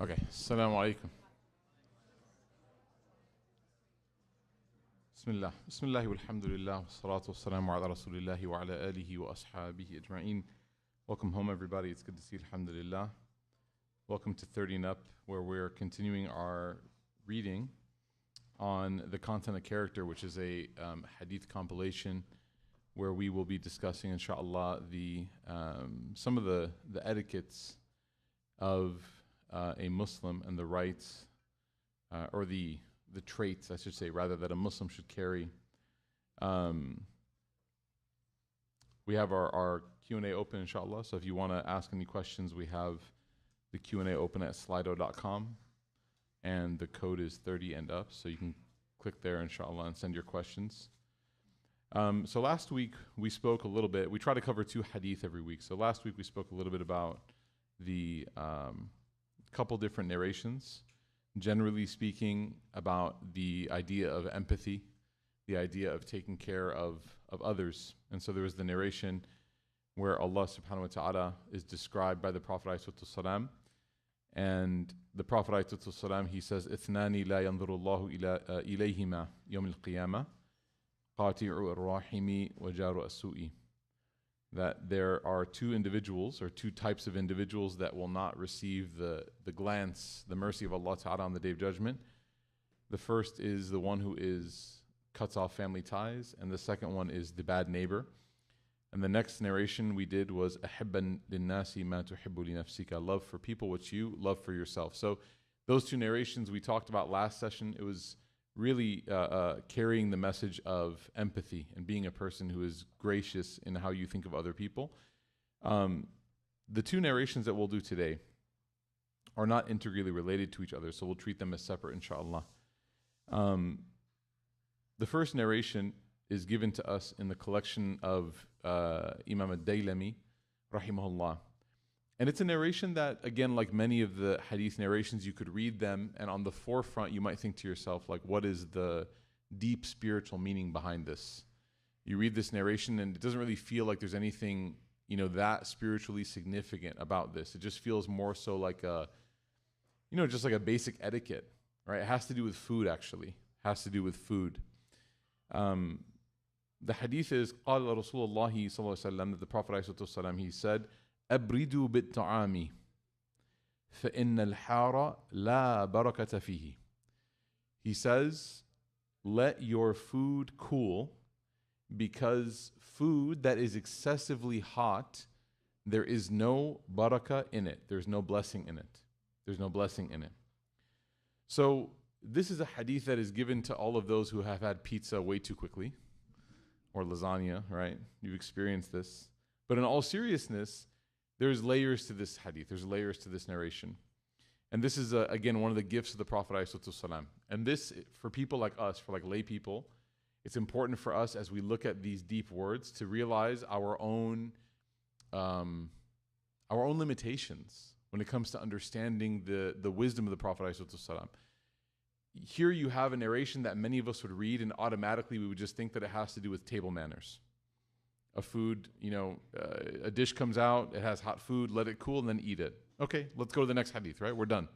Okay. Assalamu alaikum. Bismillah. Bismillah walhamdulillah wassalatu wassalamu ala rasulillahi wa ala alihi wa ashabihi ajma'in. Welcome home, everybody. It's good to see you, alhamdulillah. Welcome to 30 and Up, where we're continuing our reading on the content of character, which is a hadith compilation where we will be discussing, inshallah, some of the etiquettes of a Muslim and the rights, or the traits, I should say, rather, that a Muslim should carry. We have our Q&A open, inshallah. So if you want to ask any questions, we have the Q&A open at slido.com. And the code is 30 and up. So you can click there, inshallah, and send your questions. So last week we spoke a little bit. We try to cover 2 hadith every week. So last week we spoke a little bit about the couple different narrations, generally speaking, about the idea of empathy, the idea of taking care of others. And so there was the narration where Allah subhanahu wa ta'ala is described by the Prophet ﷺ, and the Prophet ﷺ, he says, "Ithnani la yanzuru Allahu ilayhima yawm al-qiyamah, qati'u ar-rahimi wa jaru as-su'i." That there are 2 individuals, or 2 types of individuals, that will not receive the glance, the mercy of Allah Ta'ala on the Day of Judgment. The first is the one who cuts off family ties, and the second one is the bad neighbor. And the next narration we did was أَحِبًّا لِلنَّاسِ مَا تُحِبُّ لِنَفْسِكَ, love for people what you love for yourself. So those 2 narrations we talked about last session. It was really carrying the message of empathy and being a person who is gracious in how you think of other people. The 2 narrations that we'll do today are not integrally related to each other, so we'll treat them as separate, inshallah. The first narration is given to us in the collection of Imam al-Daylami, rahimahullah. And it's a narration that, again, like many of the hadith narrations, you could read them, and on the forefront you might think to yourself, like, what is the deep spiritual meaning behind this? You read this narration and it doesn't really feel like there's anything, that spiritually significant about this. It just feels more so like just like a basic etiquette, right? It has to do with food, actually. It has to do with food. The hadith is, قال رسول الله صلى الله عليه وسلم, that the Prophet ﷺ, he said, أبردوا بالطعام فإن الحار لا بركة فيه. He says, let your food cool, because food that is excessively hot, there is no barakah in it. There's no blessing in it. There's no blessing in it. So this is a hadith that is given to all of those who have had pizza way too quickly, or lasagna, right? You've experienced this. But in all seriousness, there's layers to this hadith. There's layers to this narration. And this is, again, one of the gifts of the Prophet ﷺ. And this, for people like us, for like lay people, it's important for us as we look at these deep words to realize our own limitations when it comes to understanding the wisdom of the Prophet ﷺ. Here you have a narration that many of us would read, and automatically we would just think that it has to do with table manners. A food, a dish comes out, it has hot food, let it cool, and then eat it. Okay, let's go to the next hadith, right? We're done.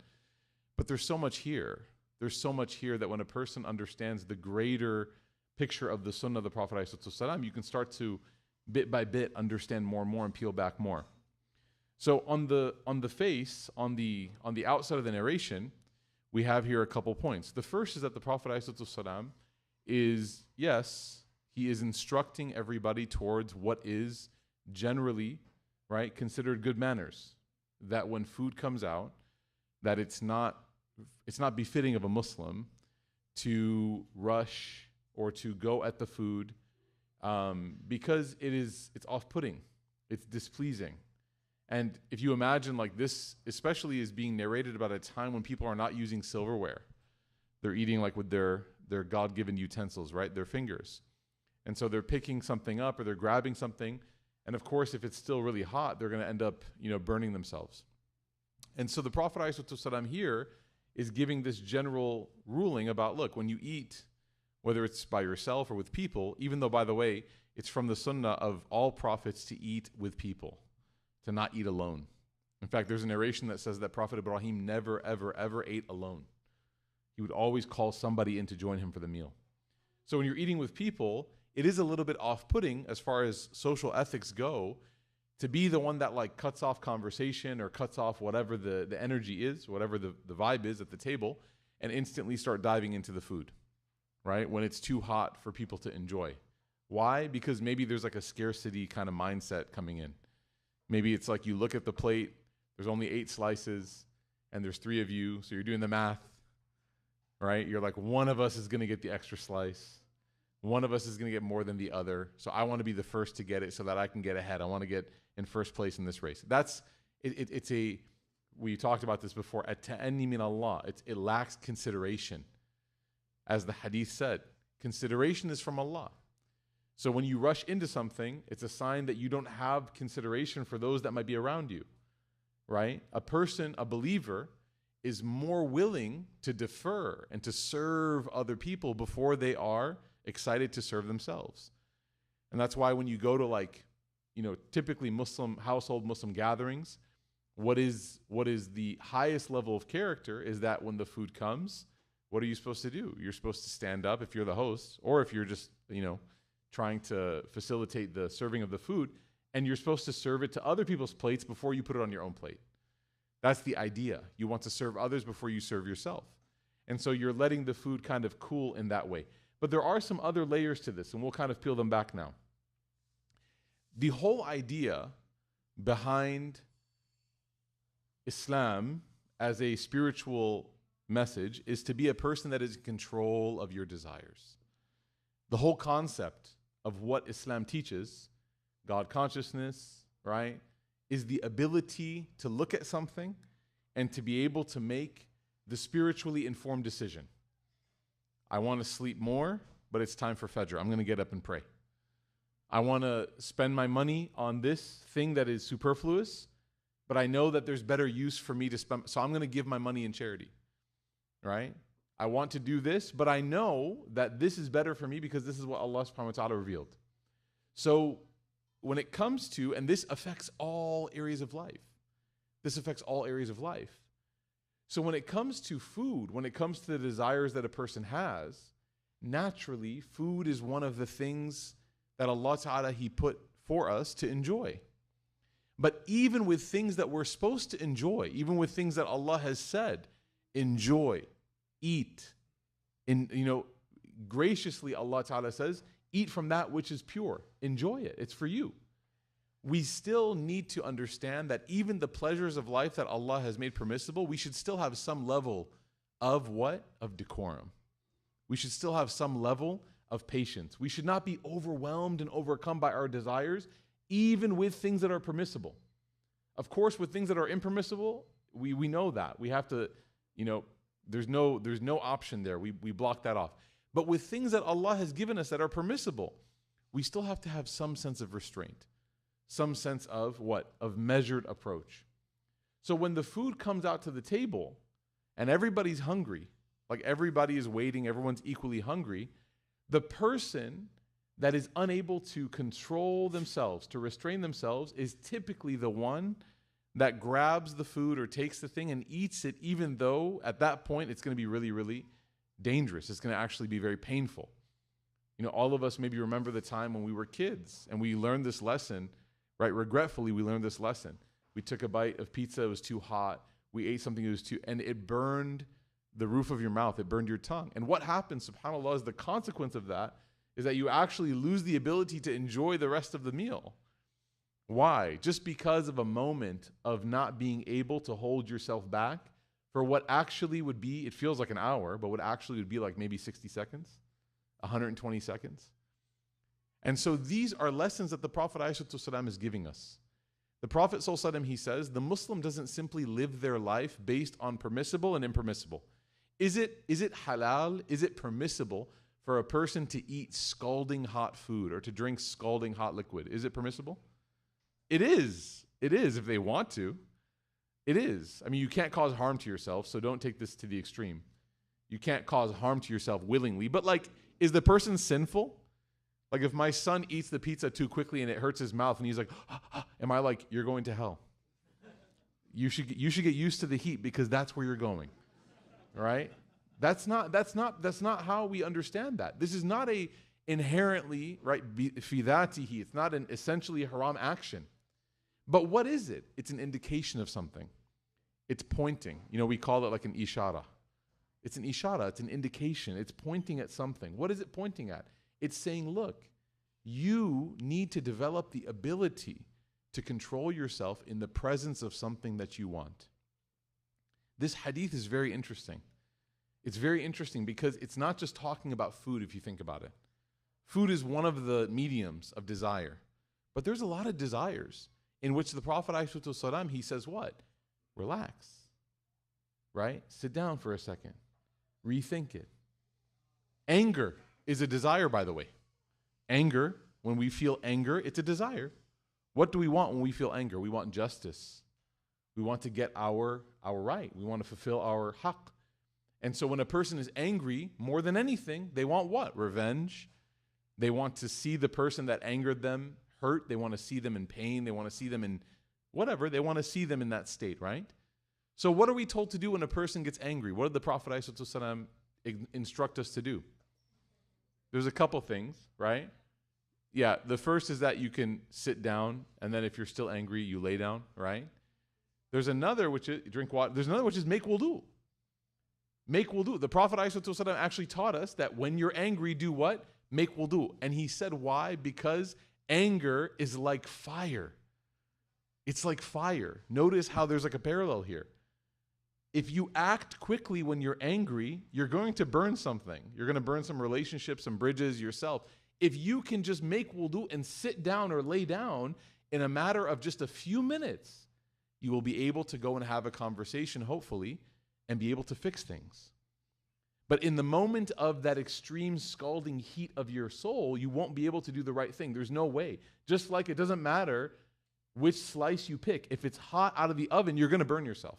But there's so much here. There's so much here that when a person understands the greater picture of the sunnah of the Prophet ﷺ, you can start to, bit by bit, understand more and more and peel back more. So on the outside of the narration, we have here a couple points. The first is that the Prophet ﷺ is, yes, he is instructing everybody towards what is generally, right, considered good manners. That when food comes out, that it's not befitting of a Muslim to rush or to go at the food, because it's off-putting, it's displeasing. And if you imagine, like, this especially is being narrated about a time when people are not using silverware. They're eating like with their God-given utensils, right, their fingers. And so they're picking something up or they're grabbing something. And of course, if it's still really hot, they're going to end up, burning themselves. And so the Prophet ﷺ here is giving this general ruling about, look, when you eat, whether it's by yourself or with people, even though, by the way, it's from the sunnah of all prophets to eat with people, to not eat alone. In fact, there's a narration that says that Prophet Ibrahim never, ever, ever ate alone. He would always call somebody in to join him for the meal. So when you're eating with people, it is a little bit off-putting as far as social ethics go to be the one that like cuts off conversation or cuts off whatever the energy is, whatever the vibe is at the table, and instantly start diving into the food, right? When it's too hot for people to enjoy. Why? Because maybe there's like a scarcity kind of mindset coming in. Maybe it's like you look at the plate, there's only 8 slices, and there's 3 of you, so you're doing the math, right? You're like, one of us is going to get the extra slice. One of us is going to get more than the other. So I want to be the first to get it so that I can get ahead. I want to get in first place in this race. We talked about this before, at-ta'anni min Allah. It lacks consideration. As the hadith said, consideration is from Allah. So when you rush into something, it's a sign that you don't have consideration for those that might be around you, right? A person, a believer, is more willing to defer and to serve other people before they are excited to serve themselves. And that's why when you go to typically Muslim household, Muslim gatherings, what is the highest level of character is that when the food comes, what are you supposed to do? You're supposed to stand up if you're the host, or if you're just, trying to facilitate the serving of the food, and you're supposed to serve it to other people's plates before you put it on your own plate. That's the idea. You want to serve others before you serve yourself. And so you're letting the food kind of cool in that way. But there are some other layers to this, and we'll kind of peel them back now. The whole idea behind Islam as a spiritual message is to be a person that is in control of your desires. The whole concept of what Islam teaches, God consciousness, right, is the ability to look at something and to be able to make the spiritually informed decision. I want to sleep more, but it's time for Fajr. I'm going to get up and pray. I want to spend my money on this thing that is superfluous, but I know that there's better use for me to spend, so I'm going to give my money in charity, right? I want to do this, but I know that this is better for me because this is what Allah subhanahu wa ta'ala revealed. So when it comes to, and this affects all areas of life. This affects all areas of life. So when it comes to food, when it comes to the desires that a person has, naturally, food is one of the things that Allah Ta'ala, He put for us to enjoy. But even with things that we're supposed to enjoy, even with things that Allah has said, enjoy, eat, graciously Allah Ta'ala says, eat from that which is pure. Enjoy it. It's for you. We still need to understand that even the pleasures of life that Allah has made permissible, we should still have some level of what? Of decorum. We should still have some level of patience. We should not be overwhelmed and overcome by our desires, even with things that are permissible. Of course, with things that are impermissible, we know that. We have to, there's no option there. We block that off. But with things that Allah has given us that are permissible, we still have to have some sense of restraint. Some sense of what? Of measured approach. So when the food comes out to the table and everybody's hungry, like everybody is waiting, everyone's equally hungry, the person that is unable to control themselves, to restrain themselves, is typically the one that grabs the food or takes the thing and eats it, even though at that point it's going to be really, really dangerous. It's going to actually be very painful. All of us maybe remember the time when we were kids and we learned this lesson. Right, regretfully, we learned this lesson. We took a bite of pizza, it was too hot. We ate something, and it burned the roof of your mouth. It burned your tongue. And what happens, subhanAllah, is the consequence of that is that you actually lose the ability to enjoy the rest of the meal. Why? Just because of a moment of not being able to hold yourself back for what actually would be, it feels like an hour, but what actually would be like maybe 60 seconds, 120 seconds. And so these are lessons that the Prophet ﷺ is giving us. The Prophet ﷺ, he says, the Muslim doesn't simply live their life based on permissible and impermissible. Is it halal? Is it permissible for a person to eat scalding hot food or to drink scalding hot liquid? Is it permissible? It is. It is if they want to. It is. I mean, you can't cause harm to yourself, so don't take this to the extreme. You can't cause harm to yourself willingly. But is the person sinful? Like if my son eats the pizza too quickly and it hurts his mouth and he's like, am I like, you're going to hell? You should get used to the heat because that's where you're going. Right? That's not how we understand that. This is not a inherently, right, fi dhatihi. It's not an essentially haram action. But what is it? It's an indication of something. It's pointing. We call it like an ishara. It's an ishara. It's an indication. It's pointing at something. What is it pointing at? It's saying, look, you need to develop the ability to control yourself in the presence of something that you want. This hadith is very interesting. It's very interesting because it's not just talking about food if you think about it. Food is one of the mediums of desire. But there's a lot of desires in which the Prophet ﷺ, he says what? Relax. Right? Sit down for a second. Rethink it. Anger is a desire, by the way. Anger, when we feel anger, it's a desire. What do we want when we feel anger? We want justice. We want to get our right. We want to fulfill our haqq. And so when a person is angry, more than anything, they want what? Revenge. They want to see the person that angered them hurt. They want to see them in pain. They want to see them in whatever. They want to see them in that state, right? So what are we told to do when a person gets angry? What did the Prophet ﷺ instruct us to do? There's a couple things, right? Yeah, the first is that you can sit down, and then if you're still angry, you lay down, right? There's another, which is drink water. There's another, which is make wudu. Make wudu. The Prophet ﷺ actually taught us that when you're angry, do what? Make wudu. And he said why? Because anger is like fire. It's like fire. Notice how there's like a parallel here. If you act quickly when you're angry, you're going to burn something. You're going to burn some relationships, some bridges, yourself. If you can just make wudu and sit down or lay down in a matter of just a few minutes, you will be able to go and have a conversation, hopefully, and be able to fix things. But in the moment of that extreme scalding heat of your soul, you won't be able to do the right thing. There's no way. Just like it doesn't matter which slice you pick. If it's hot out of the oven, you're going to burn yourself.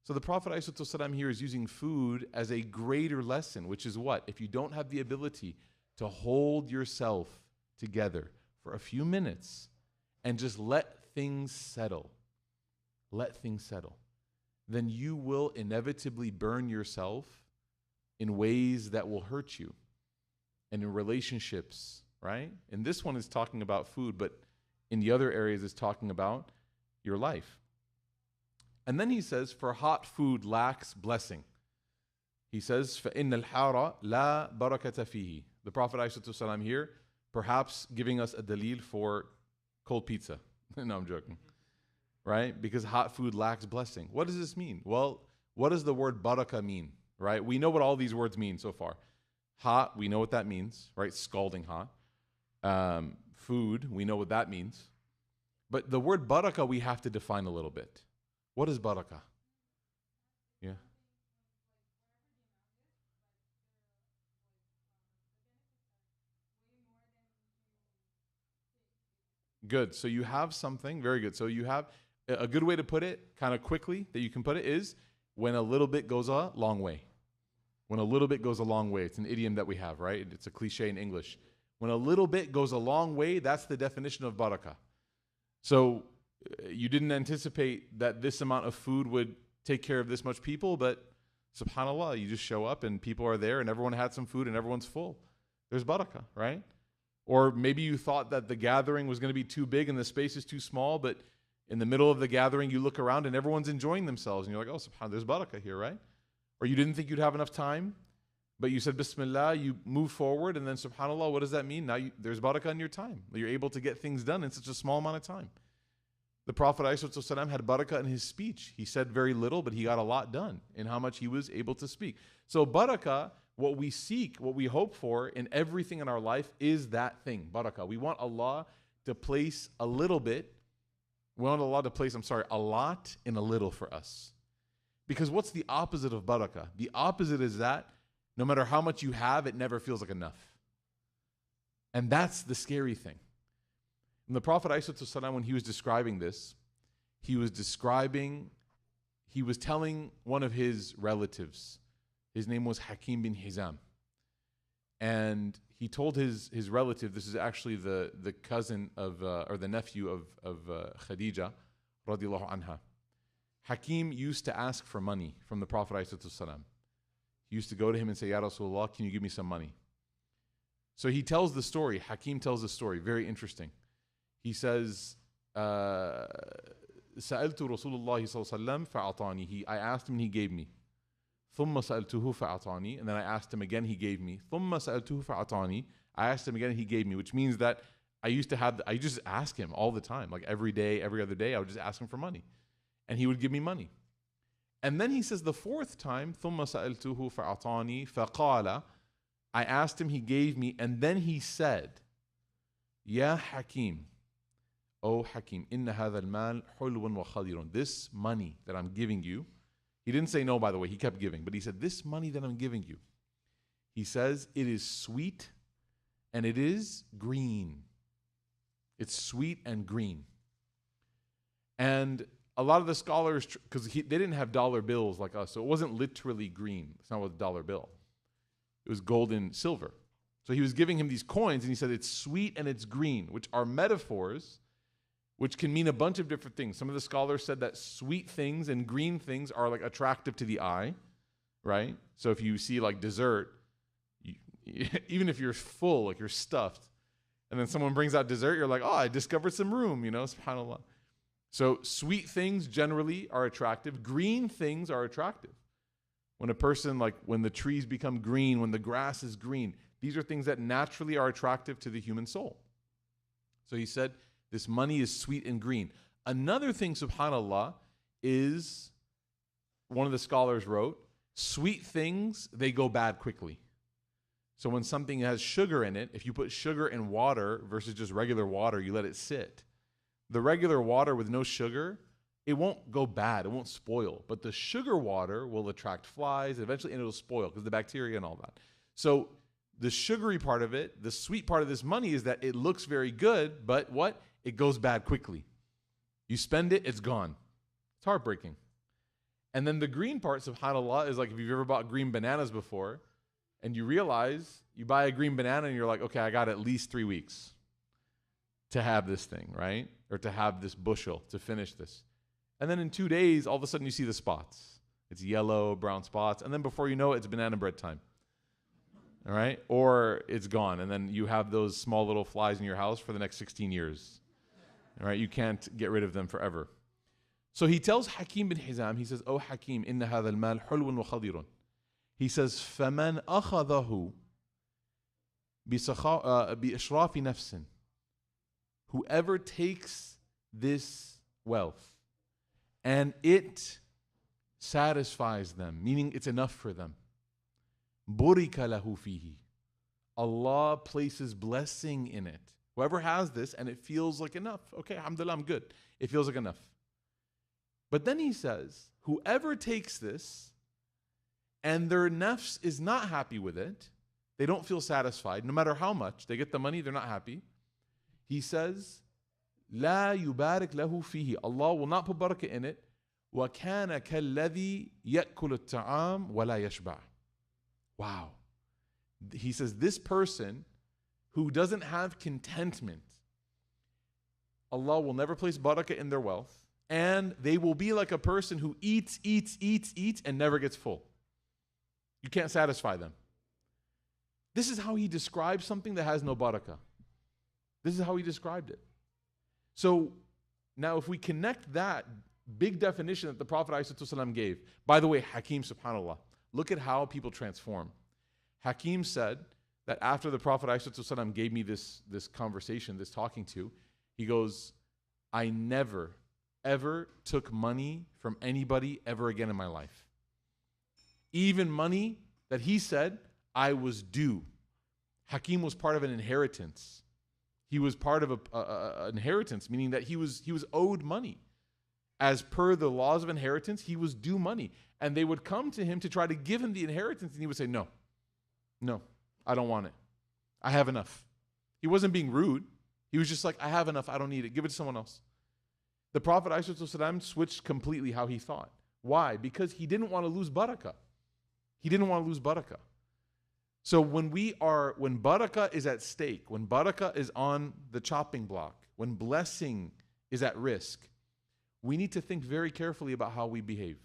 So the Prophet ﷺ here is using food as a greater lesson, which is what? If you don't have the ability to hold yourself together for a few minutes and just let things settle, then you will inevitably burn yourself in ways that will hurt you and in relationships, right? And this one is talking about food, but in the other areas is talking about your life. And then he says, for hot food lacks blessing. He says, فَإِنَّ الْحَارَ لَا بَرَكَةَ فِيهِ. The Prophet ﷺ here, perhaps giving us a dalil for cold pizza. No, I'm joking. Right? Because hot food lacks blessing. What does this mean? Well, what does the word barakah mean? Right? We know what all these words mean so far. Hot, we know what that means, right? Scalding hot. Food, we know what that means. But the word barakah we have to define a little bit. What is barakah? Yeah. Good. So you have something, very good. So you have a good way to put it, kind of quickly, that you can put it is when a little bit goes a long way. When a little bit goes a long way. It's an idiom that we have, right? It's a cliche in English. When a little bit goes a long way, that's the definition of barakah. So you didn't anticipate that this amount of food would take care of this much people, but subhanAllah, you just show up and people are there and everyone had some food and everyone's full. There's barakah, right? Or maybe you thought that the gathering was going to be too big and the space is too small, but in the middle of the gathering, you look around and everyone's enjoying themselves. And you're like, oh, subhanAllah, there's barakah here, right? Or you didn't think you'd have enough time, but you said Bismillah, you move forward, and then subhanAllah, what does that mean? Now there's barakah in your time. You're able to get things done in such a small amount of time. The Prophet ﷺ had barakah in his speech. He said very little, but he got a lot done in how much he was able to speak. So barakah, what we seek, what we hope for in everything in our life is that thing, barakah. We want Allah to place a little bit, we want Allah to place, a lot in a little for us. Because what's the opposite of barakah? The opposite is that no matter how much you have, it never feels like enough. And that's the scary thing. And the Prophet ﷺ, when he was describing this, he was telling one of his relatives, his name was Hakim bin Hizam. And he told his relative, this is actually the cousin of, or the nephew of Khadija, radiallahu anha. Hakim used to ask for money from the Prophet ﷺ. He used to go to him and say, Ya Rasulullah, can you give me some money? So he tells the story. Hakim tells the story. Very interesting. He says, سألت رسول الله صلى الله عليه وسلم فأعطاني. I asked him and he gave me. ثم سألته فأعطاني. And then I asked him again, he gave me. ثم سألته فأعطاني. I asked him again and he gave me, which means that I just ask him all the time. Like every day, every other day, I would just ask him for money. And he would give me money. And then he says the fourth time, ثم سألته فأعطاني فقال. I asked him, he gave me, and then he said, Ya Hakim, O Hakim, inna hadha al-mal hulwan wa khadirun. This money that I'm giving you, he didn't say no, by the way, he kept giving, but he said, this money that I'm giving you, he says, it is sweet and it is green. It's sweet and green. And a lot of the scholars, because they didn't have dollar bills like us, so it wasn't literally green. It's not what a dollar bill. It was gold and silver. So he was giving him these coins and he said it's sweet and it's green, which are metaphors, which can mean a bunch of different things. Some of the scholars said that sweet things and green things are like attractive to the eye, right? So if you see like dessert, even if you're full, like you're stuffed, and then someone brings out dessert, you're like, oh, I discovered some room, subhanAllah. So sweet things generally are attractive. Green things are attractive. When a person, like when the trees become green, when the grass is green, these are things that naturally are attractive to the human soul. So he said, this money is sweet and green. Another thing, subhanAllah, is, one of the scholars wrote, sweet things, they go bad quickly. So when something has sugar in it, if you put sugar in water versus just regular water, you let it sit. The regular water with no sugar, it won't go bad, it won't spoil. But the sugar water will attract flies, and eventually it'll spoil because the bacteria and all that. So the sugary part of it, the sweet part of this money is that it looks very good, but what? It goes bad quickly. You spend it, it's gone. It's heartbreaking. And then the green part, subhanAllah, is like if you've ever bought green bananas before, and you realize you buy a green banana and you're like, okay, I got at least 3 weeks to have this thing, right? Or to have this bushel, to finish this. And then in 2 days, all of a sudden you see the spots. It's yellow, brown spots. And then before you know it, it's banana bread time. All right? Or it's gone. And then you have those small little flies in your house for the next 16 years. All right? You can't get rid of them forever. So he tells Hakim bin Hizam, he says, Oh Hakim, inna hadha al-mal hulwan wa khadirun. He says, فَمَنْ أَخَذَهُ بِإِشْرَافِ نَفْسٍ. Whoever takes this wealth and it satisfies them, meaning it's enough for them, بُرِكَ لَهُ فِيهِ. Allah places blessing in it. Whoever has this and it feels like enough, okay, alhamdulillah, I'm good. It feels like enough. But then he says, whoever takes this and their nafs is not happy with it, they don't feel satisfied, no matter how much, they get the money, they're not happy. He says, لا يبارك له فيه. Allah will not put barakah in it. وَكَانَ كَالَّذِي يَأْكُلُ الطَّعَامِ وَلَا يَشْبَعُ. Wow. He says, this person who doesn't have contentment, Allah will never place barakah in their wealth, and they will be like a person who eats, and never gets full. You can't satisfy them. This is how he describes something that has no barakah. This is how he described it. So now if we connect that big definition that the Prophet ﷺ gave, by the way, Hakim, subhanAllah, look at how people transform. Hakim said that after the Prophet ﷺ gave me this conversation, this talking to, he goes, I never, ever took money from anybody ever again in my life. Even money that he said I was due. Hakim was part of an inheritance. He was part of an inheritance, meaning that he was owed money. As per the laws of inheritance, he was due money. And they would come to him to try to give him the inheritance, and he would say, no, I don't want it. I have enough. He wasn't being rude. He was just like, I have enough, I don't need it. Give it to someone else. The Prophet ﷺ switched completely how he thought. Why? Because he didn't want to lose barakah. He didn't want to lose barakah. So when barakah is at stake, when barakah is on the chopping block, when blessing is at risk, we need to think very carefully about how we behave,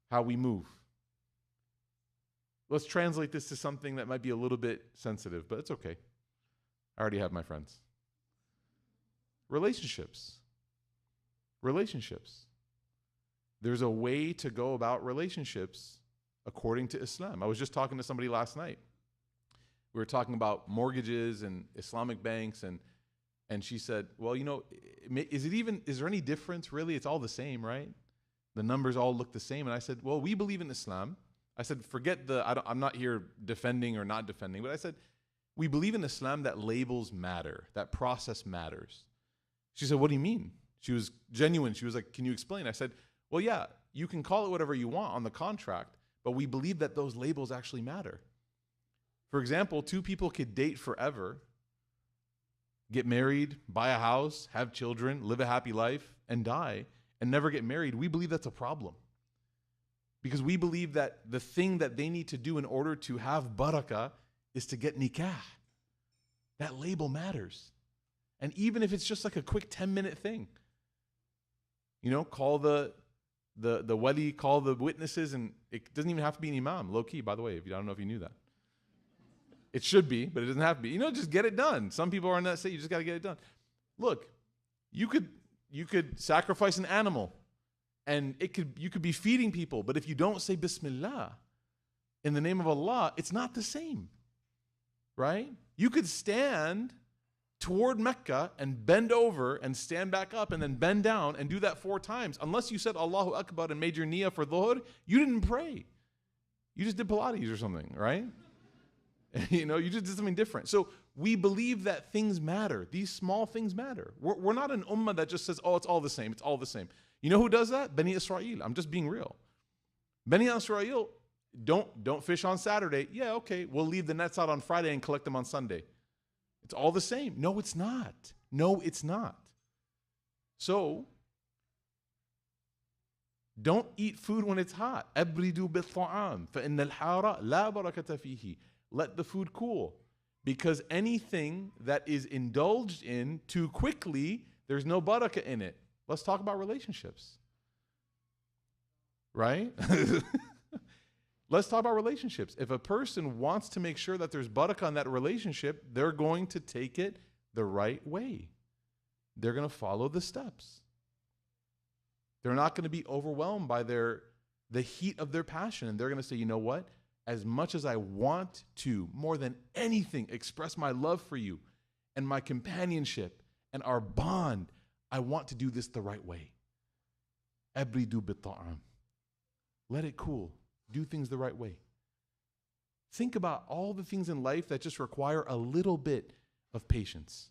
how we move. Let's translate this to something that might be a little bit sensitive, but it's okay. I already have my friends. Relationships. Relationships. There's a way to go about relationships according to Islam. I was just talking to somebody last night. We were talking about mortgages and Islamic banks, and she said, well, you know, is there any difference really? It's all the same, right? The numbers all look the same. And I said, well, we believe in Islam. I said, forget I'm not here defending or not defending, but I said, we believe in Islam that labels matter, that process matters. She said, what do you mean? She was genuine. She was like, can you explain? I said, well, yeah, you can call it whatever you want on the contract, but we believe that those labels actually matter. For example, two people could date forever, get married, buy a house, have children, live a happy life, and die, and never get married. We believe that's a problem. Because we believe that the thing that they need to do in order to have barakah is to get nikah. That label matters. And even if it's just like a quick 10-minute thing, you know, call the wali, call the witnesses, and it doesn't even have to be an imam, low key, by the way, I don't know if you knew that. It should be, but it doesn't have to be. You know, just get it done. Some people are in that state, you just got to get it done. Look, you could sacrifice an animal, and you could be feeding people, but if you don't say Bismillah in the name of Allah, it's not the same, right? You could stand toward Mecca and bend over and stand back up and then bend down and do that 4 times. Unless you said Allahu Akbar and made your niyyah for dhuhr, you didn't pray. You just did Pilates or something, right? You know, you just did something different. So we believe that things matter. These small things matter. We're not an ummah that just says, oh, it's all the same. It's all the same. You know who does that? Bani Israel. I'm just being real. Bani Israel don't fish on Saturday. Yeah, okay, we'll leave the nets out on Friday and collect them on Sunday. It's all the same. No, it's not. No, it's not. So, don't eat food when it's hot. أبردوا بالطعام فإن الحار لا بركة فيه. Let the food cool. Because anything that is indulged in too quickly, there's no barakah in it. Let's talk about relationships. Right? Let's talk about relationships. If a person wants to make sure that there's barakah in that relationship, they're going to take it the right way. They're going to follow the steps. They're not going to be overwhelmed by the heat of their passion. And they're going to say, you know what? As much as I want to, more than anything, express my love for you and my companionship and our bond, I want to do this the right way. Abridu bit-ta'am. Let it cool. Do things the right way. Think about all the things in life that just require a little bit of patience.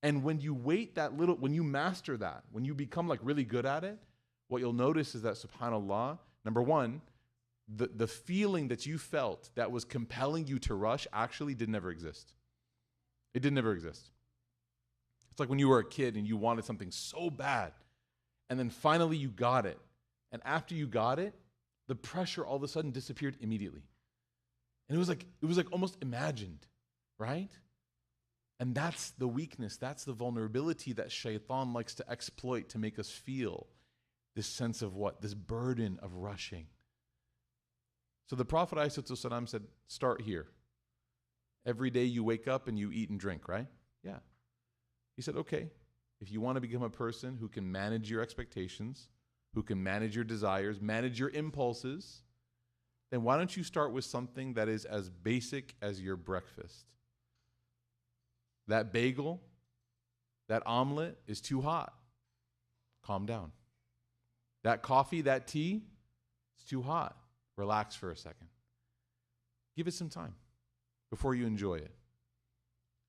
And when you wait that little, when you master that, when you become like really good at it, what you'll notice is that, subhanAllah, number one, the feeling that you felt that was compelling you to rush actually did never exist. It did never exist. It's like when you were a kid and you wanted something so bad, and then finally you got it. And after you got it, the pressure all of a sudden disappeared immediately. And it was like almost imagined, right? And that's the weakness, that's the vulnerability that shaitan likes to exploit to make us feel this sense of what? This burden of rushing. So the Prophet ﷺ said, start here. Every day you wake up and you eat and drink, right? Yeah. He said, okay, if you want to become a person who can manage your expectations, who can manage your desires, manage your impulses, then why don't you start with something that is as basic as your breakfast? That bagel, that omelet is too hot. Calm down. That coffee, that tea, it's too hot. Relax for a second. Give it some time before you enjoy it.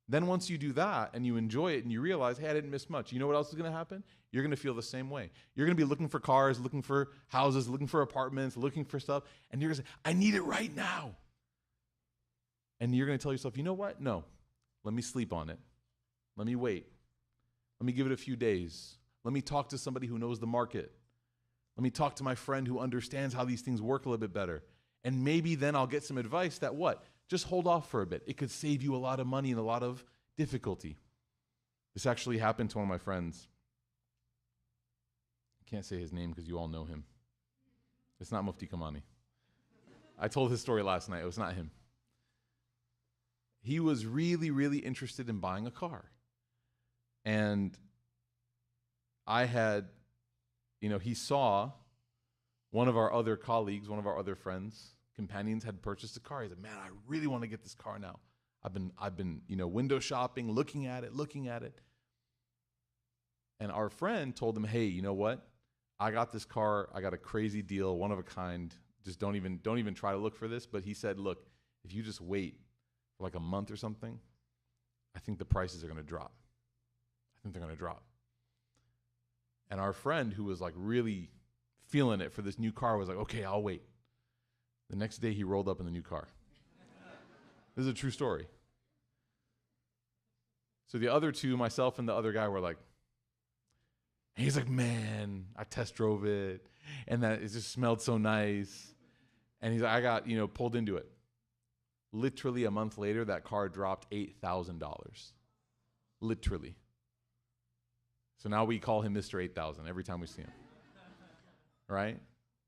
Then once you do that and you enjoy it and you realize, hey, I didn't miss much, you know what else is going to happen? You're going to feel the same way. You're going to be looking for cars, looking for houses, looking for apartments, looking for stuff, and you're going to say, I need it right now. And you're going to tell yourself, you know what? No, let me sleep on it. Let me wait. Let me give it a few days. Let me talk to somebody who knows the market. Let me talk to my friend who understands how these things work a little bit better. And maybe then I'll get some advice that what? Just hold off for a bit. It could save you a lot of money and a lot of difficulty. This actually happened to one of my friends. can't say his name because you all know him. It's not Mufti Kamani. I told his story last night. It was not him. He was really, really interested in buying a car. And I had, he saw one of our other colleagues, one of our other friends, companions had purchased a car. He said, man, I really want to get this car now. I've been, window shopping, looking at it. And our friend told him, hey, you know what? I got this car. I got a crazy deal, one of a kind. Just don't even try to look for this. But he said, look, if you just wait for like a month or something, I think the prices are going to drop. And our friend, who was like really feeling it for this new car, was like, okay, I'll wait. The next day he rolled up in the new car. This is a true story. So the other two, myself and the other guy, were like, he's like, man, I test drove it, and that it just smelled so nice. And he's like, I got, pulled into it. Literally a month later, that car dropped $8,000. Literally. So now we call him Mr. 8,000 every time we see him. Right?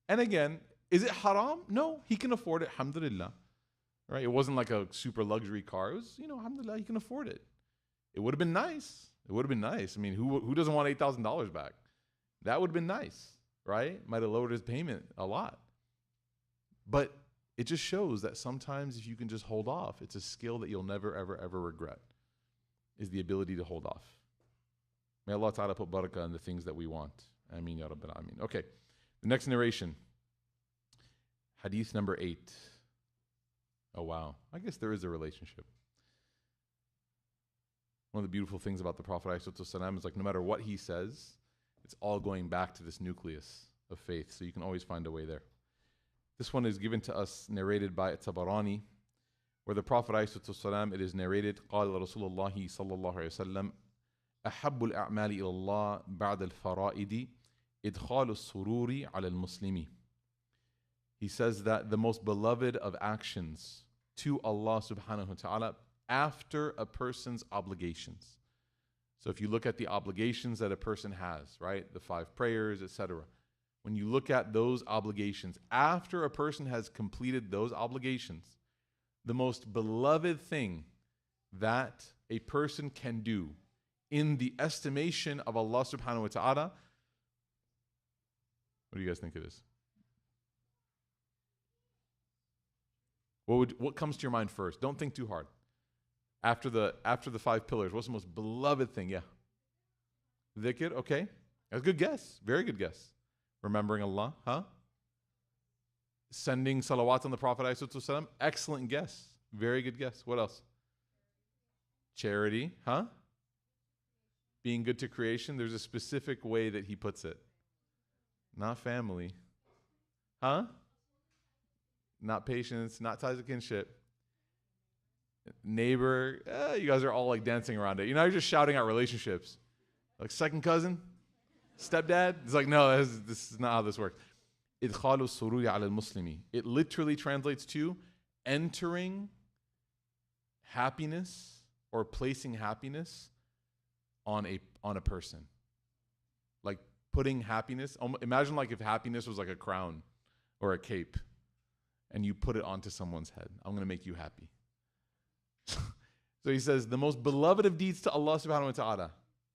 And again, is it haram? No, he can afford it, alhamdulillah. Right? It wasn't like a super luxury car. It was, alhamdulillah, he can afford it. It would have been nice. I mean, who doesn't want $8,000 back? That would have been nice, right? Might have lowered his payment a lot. But it just shows that sometimes if you can just hold off, it's a skill that you'll never, ever, ever regret, is the ability to hold off. May Allah Ta'ala put barakah in the things that we want. Ameen ya Rabbil Ameen. Okay, the next narration. Hadith number 8. Oh, wow. I guess there is a relationship. One of the beautiful things about the Prophet ﷺ is like no matter what he says, it's all going back to this nucleus of faith. So you can always find a way there. This one is given to us, narrated by Tabarani, where the Prophet ﷺ, it is narrated, قال رسول الله صلى الله عليه وسلم أحب الأعمال إلى الله بعد الفرائض إدخال السرور على المسلم. He says that the most beloved of actions to Allah subhanahu wa ta'ala after a person's obligations. So if you look at the obligations that a person has, right, the 5 prayers, etc., when you look at those obligations, after a person has completed those obligations, the most beloved thing that a person can do in the estimation of Allah subhanahu wa ta'ala, what do you guys think it is? What comes to your mind first? Don't think too hard. After the 5 pillars, what's the most beloved thing? Yeah. Dhikr, okay. That's a good guess. Very good guess. Remembering Allah, huh? Sending salawat on the Prophet ﷺ, excellent guess. Very good guess. What else? Charity, huh? Being good to creation. There's a specific way that he puts it. Not family. Huh? Not patience, not ties of kinship. Neighbor, you guys are all like dancing around it. You're just shouting out relationships. Like second cousin, stepdad. It's like, no, this is not how this works. Idkhalu sururi ala al-muslimi. It literally translates to entering happiness or placing happiness on a person. Like putting happiness, imagine like if happiness was like a crown or a cape and you put it onto someone's head. I'm going to make you happy. So he says, the most beloved of deeds to Allah subhanahu wa ta'ala,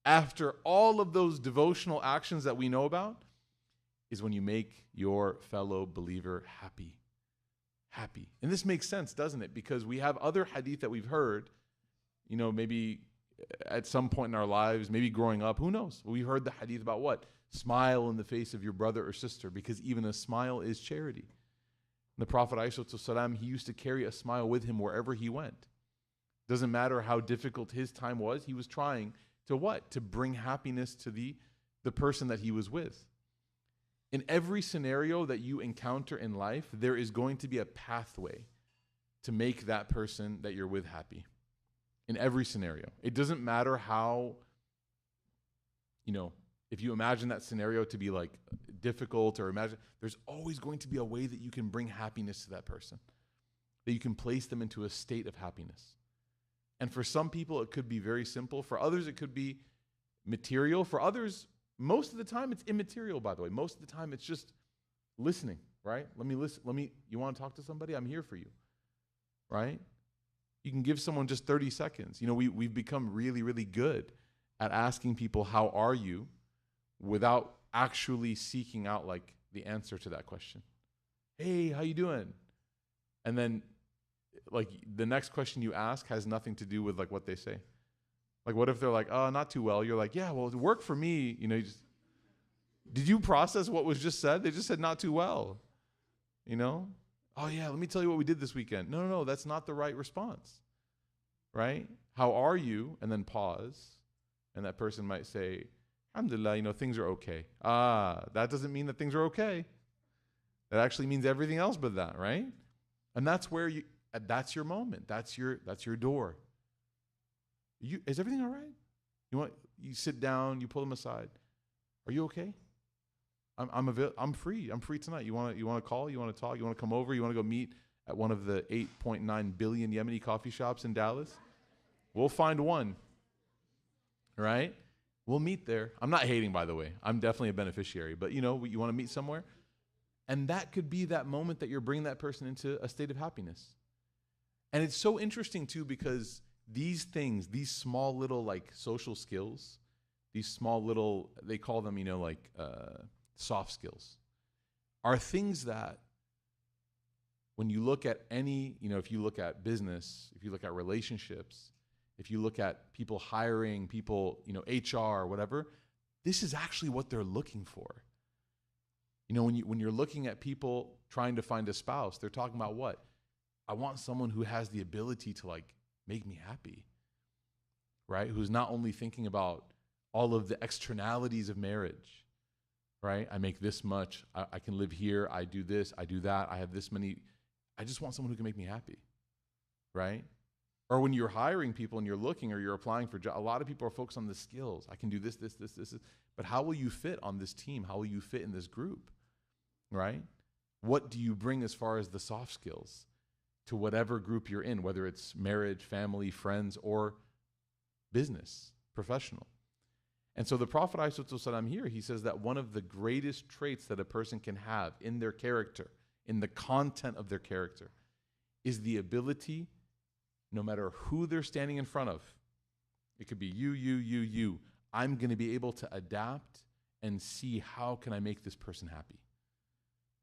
after all of those devotional actions that we know about, is when you make your fellow believer happy. Happy. And this makes sense, doesn't it? Because we have other hadith that we've heard, maybe at some point in our lives, maybe growing up, who knows? We heard the hadith about what? Smile in the face of your brother or sister, because even a smile is charity. The Prophet ﷺ, he used to carry a smile with him wherever he went. Doesn't matter how difficult his time was, he was trying to what? To bring happiness to the person that he was with. In every scenario that you encounter in life, there is going to be a pathway to make that person that you're with happy. In every scenario. It doesn't matter how, if you imagine that scenario to be like difficult, or there's always going to be a way that you can bring happiness to that person, that you can place them into a state of happiness. And for some people, it could be very simple. For others, it could be material. For others, most of the time it's immaterial, by the way. Most of the time it's just listening, right? Let me listen. You want to talk to somebody? I'm here for you, right? You can give someone just 30 seconds. We've become really, really good at asking people, how are you, without actually seeking out like the answer to that question. Hey, how you doing? And then like the next question you ask has nothing to do with like what they say. Like what if they're like, oh, not too well? You're like, yeah, well, it worked for me. Did you process what was just said? They just said not too well. Oh yeah, let me tell you what we did this weekend. No, that's not the right response, right? How are you? And then pause. And that person might say, alhamdulillah, things are okay. That doesn't mean that things are okay. That actually means everything else but that, right? And that's where that's your moment. That's your door. Is everything all right? You sit down, you pull them aside. Are you okay? I'm free. I'm free tonight. You want to call? You want to talk? You want to come over? You want to go meet at one of the 8.9 billion Yemeni coffee shops in Dallas? We'll find one. Right? We'll meet there. I'm not hating, by the way. I'm definitely a beneficiary. But you want to meet somewhere? And that could be that moment that you're bringing that person into a state of happiness. And it's so interesting too, because these things, these small little like social skills, these small little, they call them, soft skills, are things that when you look at any, if you look at business, if you look at relationships, if you look at people hiring, people, HR, whatever, this is actually what they're looking for. When you're looking at people trying to find a spouse, they're talking about what? I want someone who has the ability to like make me happy, right? Who's not only thinking about all of the externalities of marriage, right? I make this much, I can live here, I do this, I do that, I have this many. I just want someone who can make me happy, right? Or when you're hiring people and you're looking or you're applying for jobs, a lot of people are focused on the skills. I can do this. But how will you fit on this team? How will you fit in this group, right? What do you bring as far as the soft skills to whatever group you're in, whether it's marriage, family, friends, or business, professional? And so the Prophet ﷺ here, he says that one of the greatest traits that a person can have in their character, in the content of their character, is the ability, no matter who they're standing in front of, it could be you, I'm going to be able to adapt and see how can I make this person happy.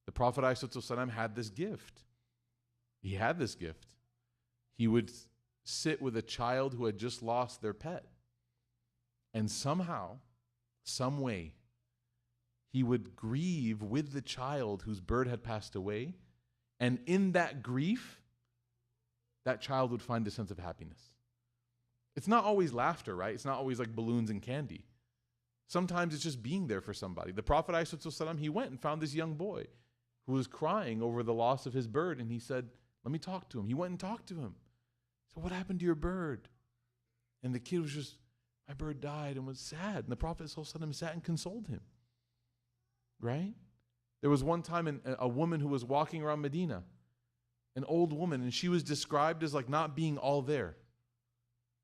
The Prophet ﷺ had this gift. He had this gift. He would sit with a child who had just lost their pet. And somehow, some way, he would grieve with the child whose bird had passed away. And in that grief, that child would find a sense of happiness. It's not always laughter, right? It's not always like balloons and candy. Sometimes it's just being there for somebody. The Prophet ﷺ, he went and found this young boy who was crying over the loss of his bird, and he said, let me talk to him. He went and talked to him. So what happened to your bird? And the kid was just, my bird died, and was sad. And the Prophet ﷺ sat and consoled him, right? There was one time a woman who was walking around Medina, an old woman, and she was described as like not being all there,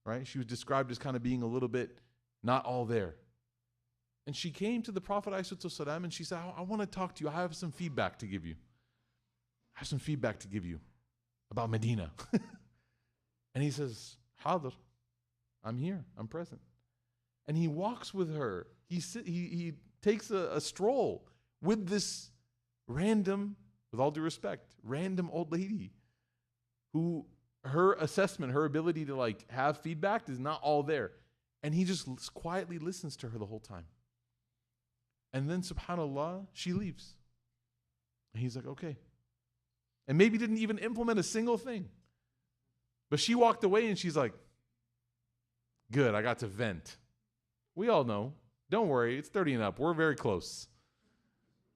right? She was described as kind of being a little bit not all there. And she came to the Prophet ﷺ and she said, I want to talk to you. I have some feedback to give you. I have some feedback to give you about Medina. And he says, Hadr, I'm here, I'm present. And he walks with her. He takes a stroll with this random, with all due respect, random old lady who her assessment, her ability to like have feedback is not all there. And he just quietly listens to her the whole time. And then subhanAllah, she leaves. And he's like, okay. And maybe didn't even implement a single thing. But she walked away and she's like, good, I got to vent. We all know. Don't worry, it's 30 and up. We're very close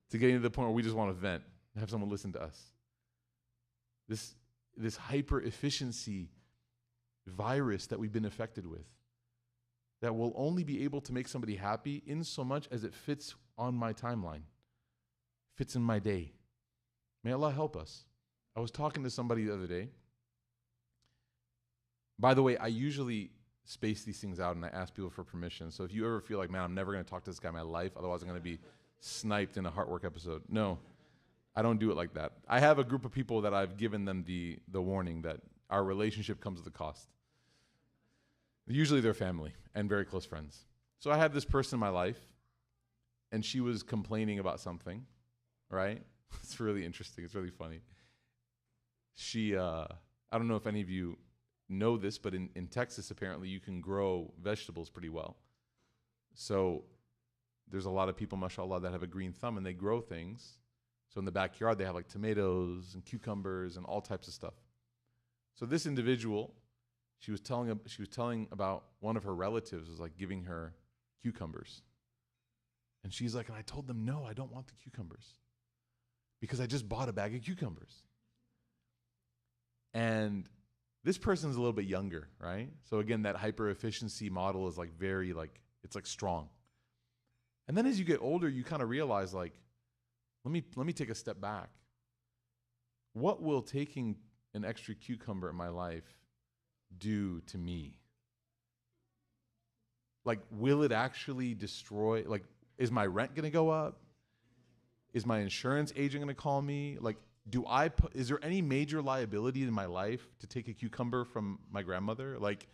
to getting to the point where we just want to vent and have someone listen to us. This hyper efficiency virus that we've been affected with, that will only be able to make somebody happy in so much as it fits on my timeline, fits in my day. May Allah help us. I was talking to somebody the other day. By the way, I usually space these things out and I ask people for permission. So if you ever feel like, man, I'm never going to talk to this guy in my life, otherwise I'm going to be sniped in a Heartwork episode. No, I don't do it like that. I have a group of people that I've given them the warning that our relationship comes with a cost. Usually they're family and very close friends. So I have this person in my life, and she was complaining about something, right? It's really interesting. It's really funny. She, I don't know if any of you know this, but in Texas, apparently, you can grow vegetables pretty well. So there's a lot of people, mashallah, that have a green thumb, and they grow things. So in the backyard, they have like tomatoes and cucumbers and all types of stuff. So this individual, she was telling about one of her relatives was like giving her cucumbers. And she's like, and I told them, no, I don't want the cucumbers because I just bought a bag of cucumbers. And this person's a little bit younger, right? So again, that hyper efficiency model is like very like, it's like strong. And then as you get older, you kind of realize like, let me take a step back. What will taking an extra cucumber in my life do to me? Like, will it actually destroy, like, is my rent going to go up? Is my insurance agent going to call me? Like, is there any major liability in my life to take a cucumber from my grandmother? Like,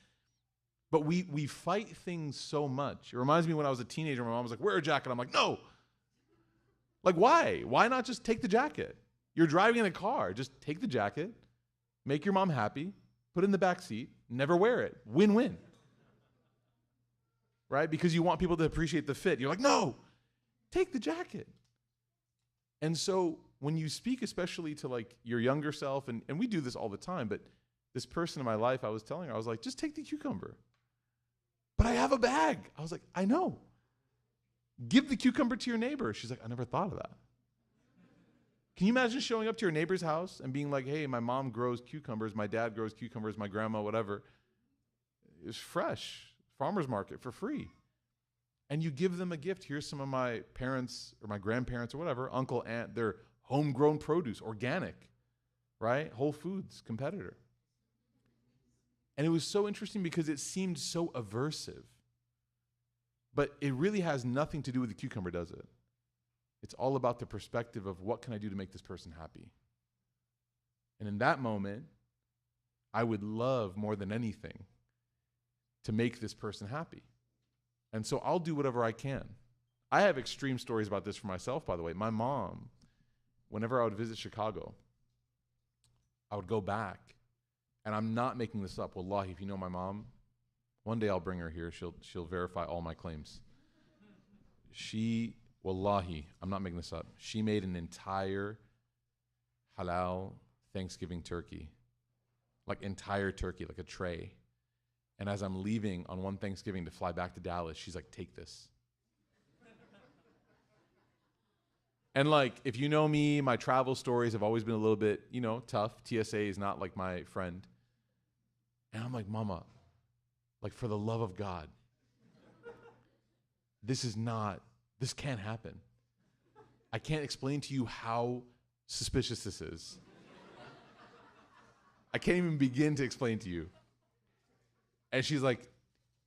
but we fight things so much. It reminds me when I was a teenager, my mom was like, wear a jacket. I'm like, no. Like, why? Why not just take the jacket? You're driving in a car. Just take the jacket, make your mom happy, put it in the back seat, never wear it. Win-win. Right? Because you want people to appreciate the fit. You're like, no, take the jacket. And so when you speak, especially to like your younger self, and we do this all the time, but this person in my life, I was telling her, I was like, just take the cucumber. But I have a bag. I was like, I know. Give the cucumber to your neighbor. She's like, I never thought of that. Can you imagine showing up to your neighbor's house and being like, hey, my mom grows cucumbers, my dad grows cucumbers, my grandma, whatever. It's fresh, farmer's market for free. And you give them a gift. Here's some of my parents or my grandparents or whatever, uncle, aunt, their homegrown produce, organic, right? Whole Foods, competitor. And it was so interesting because it seemed so aversive. But it really has nothing to do with the cucumber, does it? It's all about the perspective of what can I do to make this person happy? And in that moment, I would love more than anything to make this person happy. And so I'll do whatever I can. I have extreme stories about this for myself, by the way. My mom, whenever I would visit Chicago, I would go back, and I'm not making this up. Wallahi, if you know my mom, one day I'll bring her here. She'll verify all my claims. Wallahi, I'm not making this up. She made an entire halal Thanksgiving turkey, like entire turkey, like a tray. And as I'm leaving on one Thanksgiving to fly back to Dallas, she's like, take this. And like, if you know me, my travel stories have always been a little bit, tough. TSA is not like my friend. And I'm like, Mama, like for the love of God, this can't happen. I can't explain to you how suspicious this is. I can't even begin to explain to you. And she's like,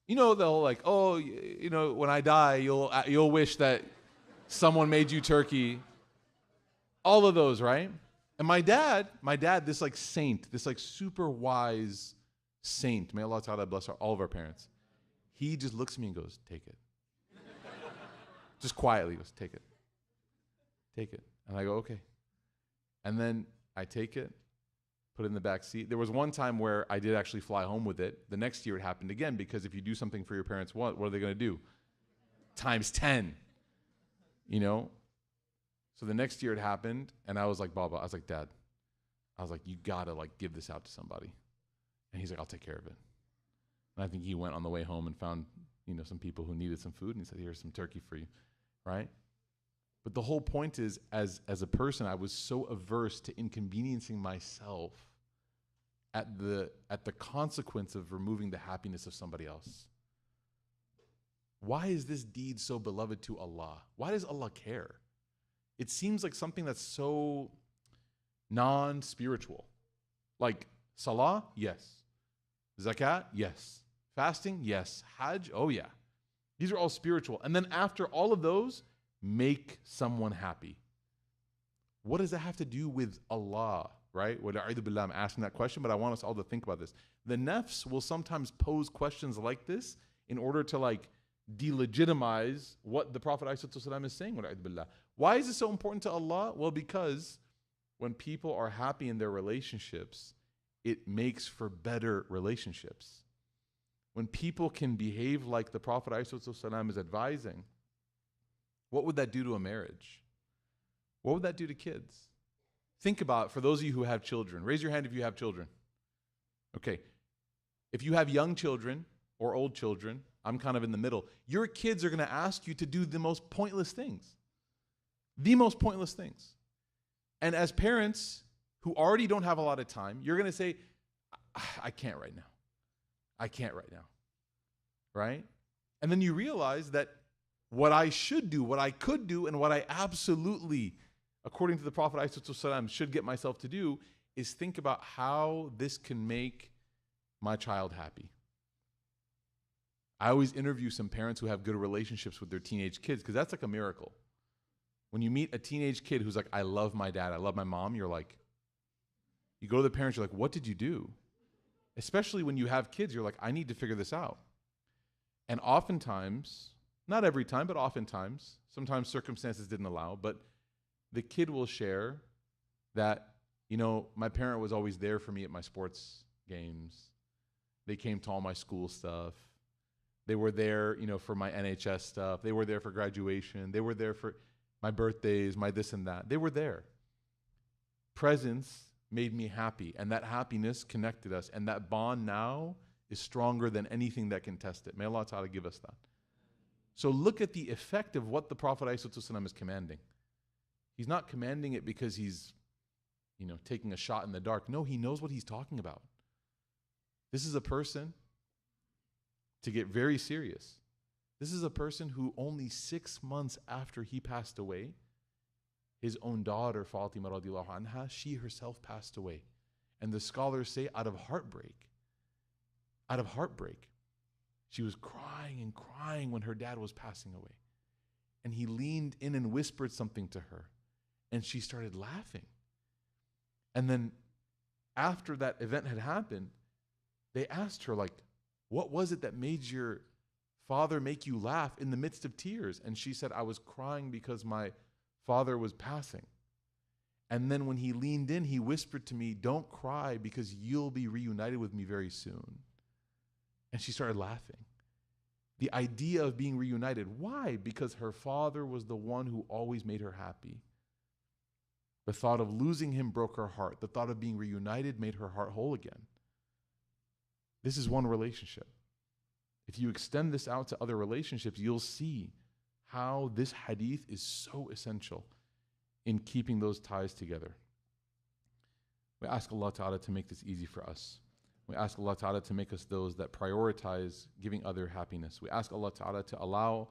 they'll like, oh, when I die, you'll wish that someone made you turkey. All of those, right? And my dad, this like saint, this like super wise saint, may Allah Ta'ala bless all of our parents. He just looks at me and goes, take it. Just quietly goes, take it. Take it. And I go, okay. And then I take it, put it in the back seat. There was one time where I did actually fly home with it. The next year it happened again, because if you do something for your parents, what are they going to do? Times 10, So the next year it happened, and I was like, Baba, I was like, Dad, I was like, you got to like give this out to somebody. And he's like, I'll take care of it. And I think he went on the way home and found, some people who needed some food, and he said, here's some turkey for you, right? But the whole point is, as a person, I was so averse to inconveniencing myself at the consequence of removing the happiness of somebody else. Why is this deed so beloved to Allah? Why does Allah care? It seems like something that's so non-spiritual. Like Salah, yes. Zakat, yes. Fasting? Yes. Hajj? Oh yeah. These are all spiritual. And then after all of those, make someone happy. What does that have to do with Allah, right? I'm asking that question, but I want us all to think about this. The nafs will sometimes pose questions like this in order to like delegitimize what the Prophet ﷺ is saying. Why is it so important to Allah? Well, because when people are happy in their relationships, it makes for better relationships. When people can behave like the Prophet ﷺ is advising, what would that do to a marriage? What would that do to kids? Think about, for those of you who have children, raise your hand if you have children. Okay. If you have young children or old children, I'm kind of in the middle. Your kids are going to ask you to do the most pointless things. The most pointless things. And as parents who already don't have a lot of time, you're going to say, I can't right now. I can't right now. Right? And then you realize that what I should do, what I could do, and what I absolutely, according to the Prophet ﷺ, should get myself to do is think about how this can make my child happy. I always interview some parents who have good relationships with their teenage kids because that's like a miracle. When you meet a teenage kid who's like, I love my dad, I love my mom, you're like, you go to the parents, you're like, what did you do? Especially when you have kids, you're like, I need to figure this out. And oftentimes, not every time, but oftentimes, sometimes circumstances didn't allow, but the kid will share that, you know, my parent was always there for me at my sports games. They came to all my school stuff. They were there, you know, for my NHS stuff. They were there for graduation. They were there for my birthdays, my this and that. They were there. Presence made me happy, and that happiness connected us, and that bond now is stronger than anything that can test it. May Allah Ta'ala give us that. So look at the effect of what the Prophet ﷺ is commanding. He's not commanding it because he's, you know, taking a shot in the dark. No, he knows what he's talking about. This is a person, to get very serious, this is a person who only 6 months after he passed away, his own daughter, Fatima radiallahu anha, she herself passed away. And the scholars say out of heartbreak. Out of heartbreak. She was crying and crying when her dad was passing away. And he leaned in and whispered something to her. And she started laughing. And then after that event had happened, they asked her, like, what was it that made your father make you laugh in the midst of tears? And she said, I was crying because my father was passing. And then when he leaned in, he whispered to me, don't cry because you'll be reunited with me very soon. And she started laughing. The idea of being reunited. Why? Because her father was the one who always made her happy. The thought of losing him broke her heart. The thought of being reunited made her heart whole again. This is one relationship. If you extend this out to other relationships, you'll see how this hadith is so essential in keeping those ties together. We ask Allah Ta'ala to make this easy for us. We ask Allah Ta'ala to make us those that prioritize giving other happiness. We ask Allah Ta'ala to allow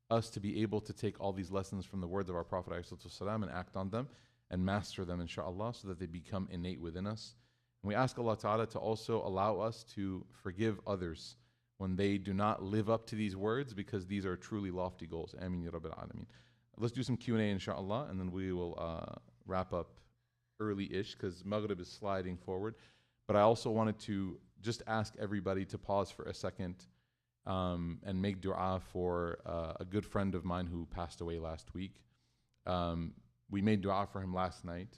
us to be able to take all these lessons from the words of our Prophet ﷺ and act on them and master them, inshaAllah, so that they become innate within us. And we ask Allah Ta'ala to also allow us to forgive others when they do not live up to these words, because these are truly lofty goals. Ameen ya Rabbil Alameen. Let's do some Q&A, inshaAllah, and then we will wrap up early-ish because Maghrib is sliding forward. But I also wanted to just ask everybody to pause for a second and make dua for a good friend of mine who passed away last week. We made dua for him last night,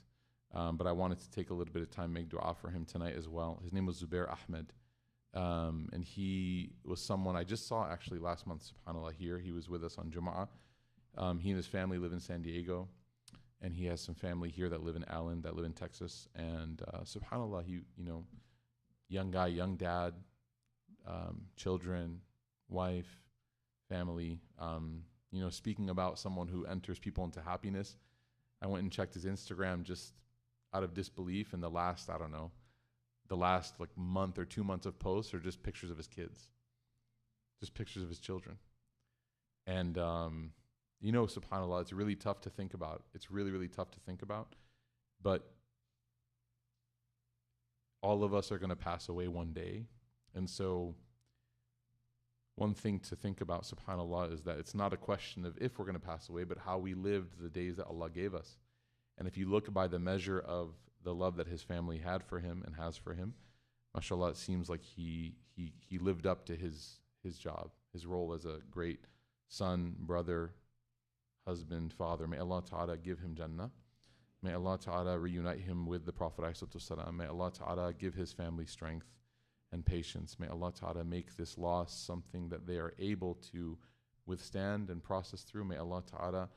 but I wanted to take a little bit of time and make dua for him tonight as well. His name was Zubair Ahmed, and he was someone I just saw actually last month, subhanAllah, here. He was with us on Jum'ah. He and his family live in San Diego, and he has some family here that live in Allen, that live in Texas. And subhanAllah, he, you know, young guy, young dad, children, wife, family. You know, speaking about someone who enters people into happiness, I went and checked his Instagram just out of disbelief, and the last, I don't know, the last like month or 2 months of posts are just pictures of his kids, just pictures of his children. And you know, subhanAllah, it's really tough to think about. It's really, really tough to think about. But all of us are going to pass away one day. And so one thing to think about, subhanAllah, is that it's not a question of if we're going to pass away, but how we lived the days that Allah gave us. And if you look by the measure of the love that his family had for him and has for him, mashallah, it seems like he lived up to his job, his role as a great son, brother, husband, father. May Allah Ta'ala give him Jannah. May Allah Ta'ala reunite him with the Prophet ﷺ. May Allah Ta'ala give his family strength and patience. May Allah Ta'ala make this loss something that they are able to withstand and process through. May Allah Ta'ala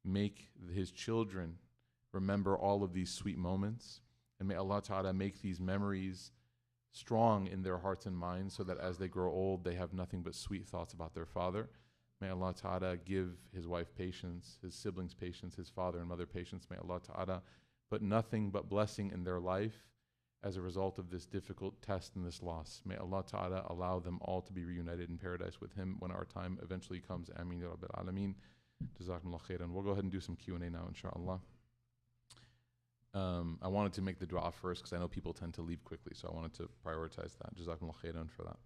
make his children remember all of these sweet moments. And may Allah Ta'ala make these memories strong in their hearts and minds so that as they grow old, they have nothing but sweet thoughts about their father. May Allah Ta'ala give his wife patience, his siblings patience, his father and mother patience. May Allah Ta'ala put nothing but blessing in their life as a result of this difficult test and this loss. May Allah Ta'ala allow them all to be reunited in paradise with him when our time eventually comes. Ameen ya Rabbil Alameen. Jazakumullah khairan. We'll go ahead and do some Q&A now, inshallah. I wanted to make the dua first because I know people tend to leave quickly, so I wanted to prioritize that. Jazakumullah khairan for that.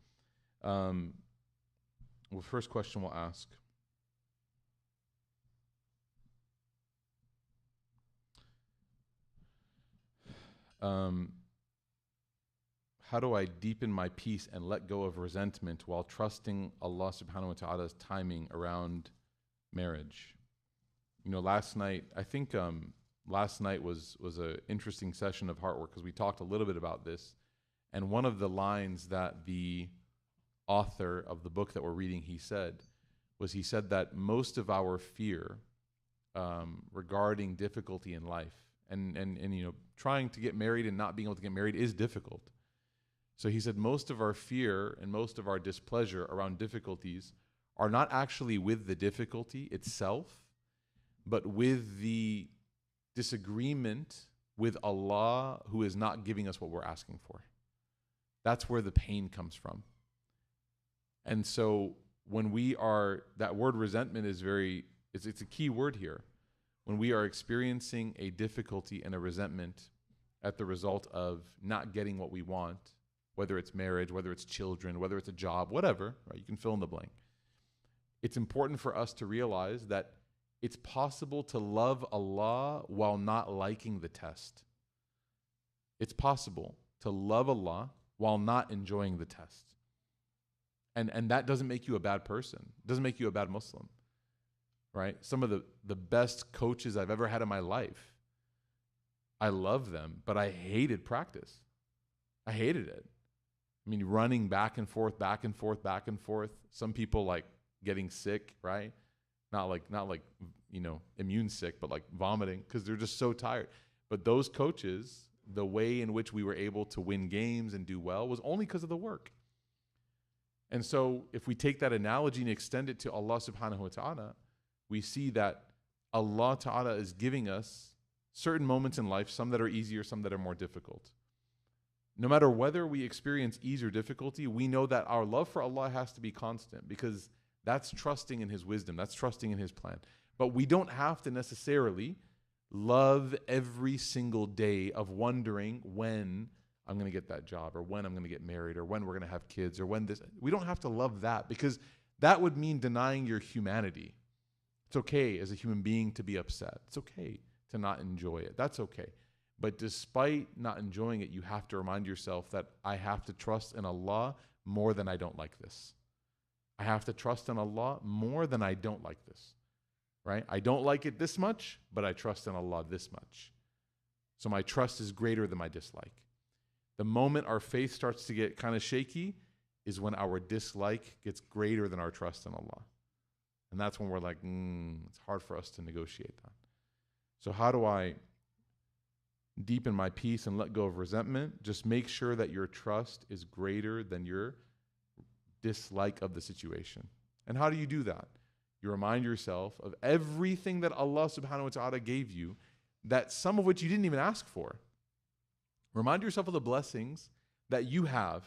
Well, first question we'll ask. How do I deepen my peace and let go of resentment while trusting Allah subhanahu wa ta'ala's timing around marriage? You know, last night, I think last night was an interesting session of heart work because we talked a little bit about this. And one of the lines that the author of the book that we're reading, he said that most of our fear regarding difficulty in life and you know, trying to get married and not being able to get married is difficult. So he said most of our fear and most of our displeasure around difficulties are not actually with the difficulty itself, but with the disagreement with Allah who is not giving us what we're asking for. That's where the pain comes from. And so when we are, that word resentment is it's a key word here. When we are experiencing a difficulty and a resentment at the result of not getting what we want, whether it's marriage, whether it's children, whether it's a job, whatever, right? You can fill in the blank. It's important for us to realize that it's possible to love Allah while not liking the test. It's possible to love Allah while not enjoying the test. And that doesn't make you a bad person. It doesn't make you a bad Muslim, right? Some of the best coaches I've ever had in my life, I love them, but I hated practice. I hated it. I mean, running back and forth, back and forth, back and forth. Some people like getting sick, right? Not like you know, immune sick, but like vomiting because they're just so tired. But those coaches, the way in which we were able to win games and do well was only because of the work. And so if we take that analogy and extend it to Allah subhanahu wa ta'ala, we see that Allah ta'ala is giving us certain moments in life, some that are easier, some that are more difficult. No matter whether we experience ease or difficulty, we know that our love for Allah has to be constant because that's trusting in his wisdom, that's trusting in his plan. But we don't have to necessarily love every single day of wondering when I'm going to get that job or when I'm going to get married or when we're going to have kids or when this. We don't have to love that because that would mean denying your humanity. It's okay as a human being to be upset. It's okay to not enjoy it. That's okay. But despite not enjoying it, you have to remind yourself that I have to trust in Allah more than I don't like this. I have to trust in Allah more than I don't like this, right? I don't like it this much, but I trust in Allah this much. So my trust is greater than my dislike. The moment our faith starts to get kind of shaky is when our dislike gets greater than our trust in Allah. And that's when we're like, it's hard for us to negotiate that. So how do I deepen my peace and let go of resentment? Just make sure that your trust is greater than your dislike of the situation. And how do you do that? You remind yourself of everything that Allah subhanahu wa ta'ala gave you, that some of which you didn't even ask for. Remind yourself of the blessings that you have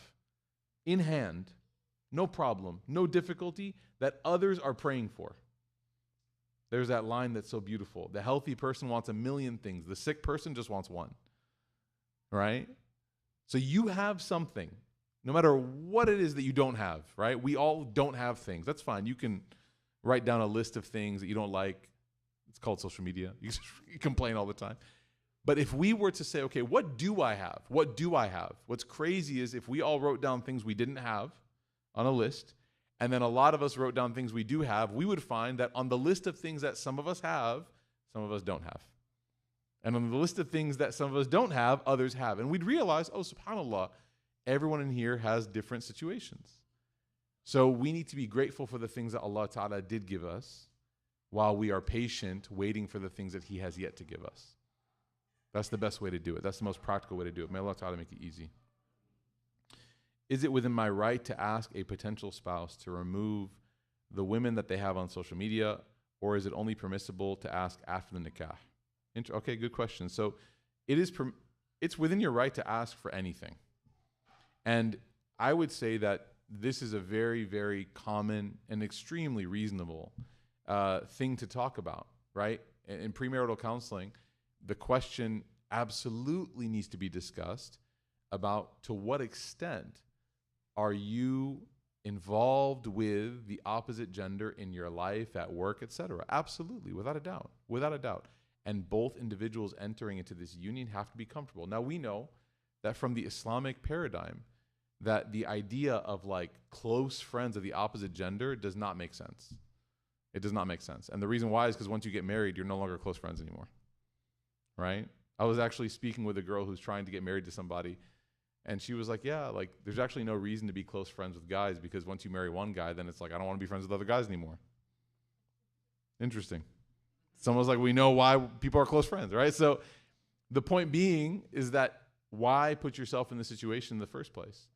in hand, no problem, no difficulty, that others are praying for. There's that line that's so beautiful. The healthy person wants 1,000,000 things. The sick person just wants one, right? So you have something, no matter what it is that you don't have, right? We all don't have things. That's fine. You can write down a list of things that you don't like. It's called social media. You complain all the time. But if we were to say, okay, what do I have? What do I have? What's crazy is if we all wrote down things we didn't have on a list, and then a lot of us wrote down things we do have, we would find that on the list of things that some of us have, some of us don't have. And on the list of things that some of us don't have, others have. And we'd realize, oh, subhanAllah, everyone in here has different situations. So we need to be grateful for the things that Allah Ta'ala did give us while we are patient, waiting for the things that He has yet to give us. That's the best way to do it. That's the most practical way to do it. May Allah Ta'ala make it easy. Is it within my right to ask a potential spouse to remove the women that they have on social media, or is it only permissible to ask after the nikah? Okay, good question. So it's within your right to ask for anything. And I would say that this is a very, very common and extremely reasonable thing to talk about, right? In premarital counseling, the question absolutely needs to be discussed about to what extent are you involved with the opposite gender in your life, at work, etc. Absolutely, without a doubt, without a doubt. And both individuals entering into this union have to be comfortable. Now we know that from the Islamic paradigm, that the idea of like close friends of the opposite gender does not make sense. It does not make sense. And the reason why is because once you get married, you're no longer close friends anymore, right? I was actually speaking with a girl who's trying to get married to somebody, and she was like, yeah, like there's actually no reason to be close friends with guys, because once you marry one guy, then it's like, I don't want to be friends with other guys anymore. Interesting. Someone's like, we know why people are close friends, right? So the point being is that why put yourself in this situation in the first place?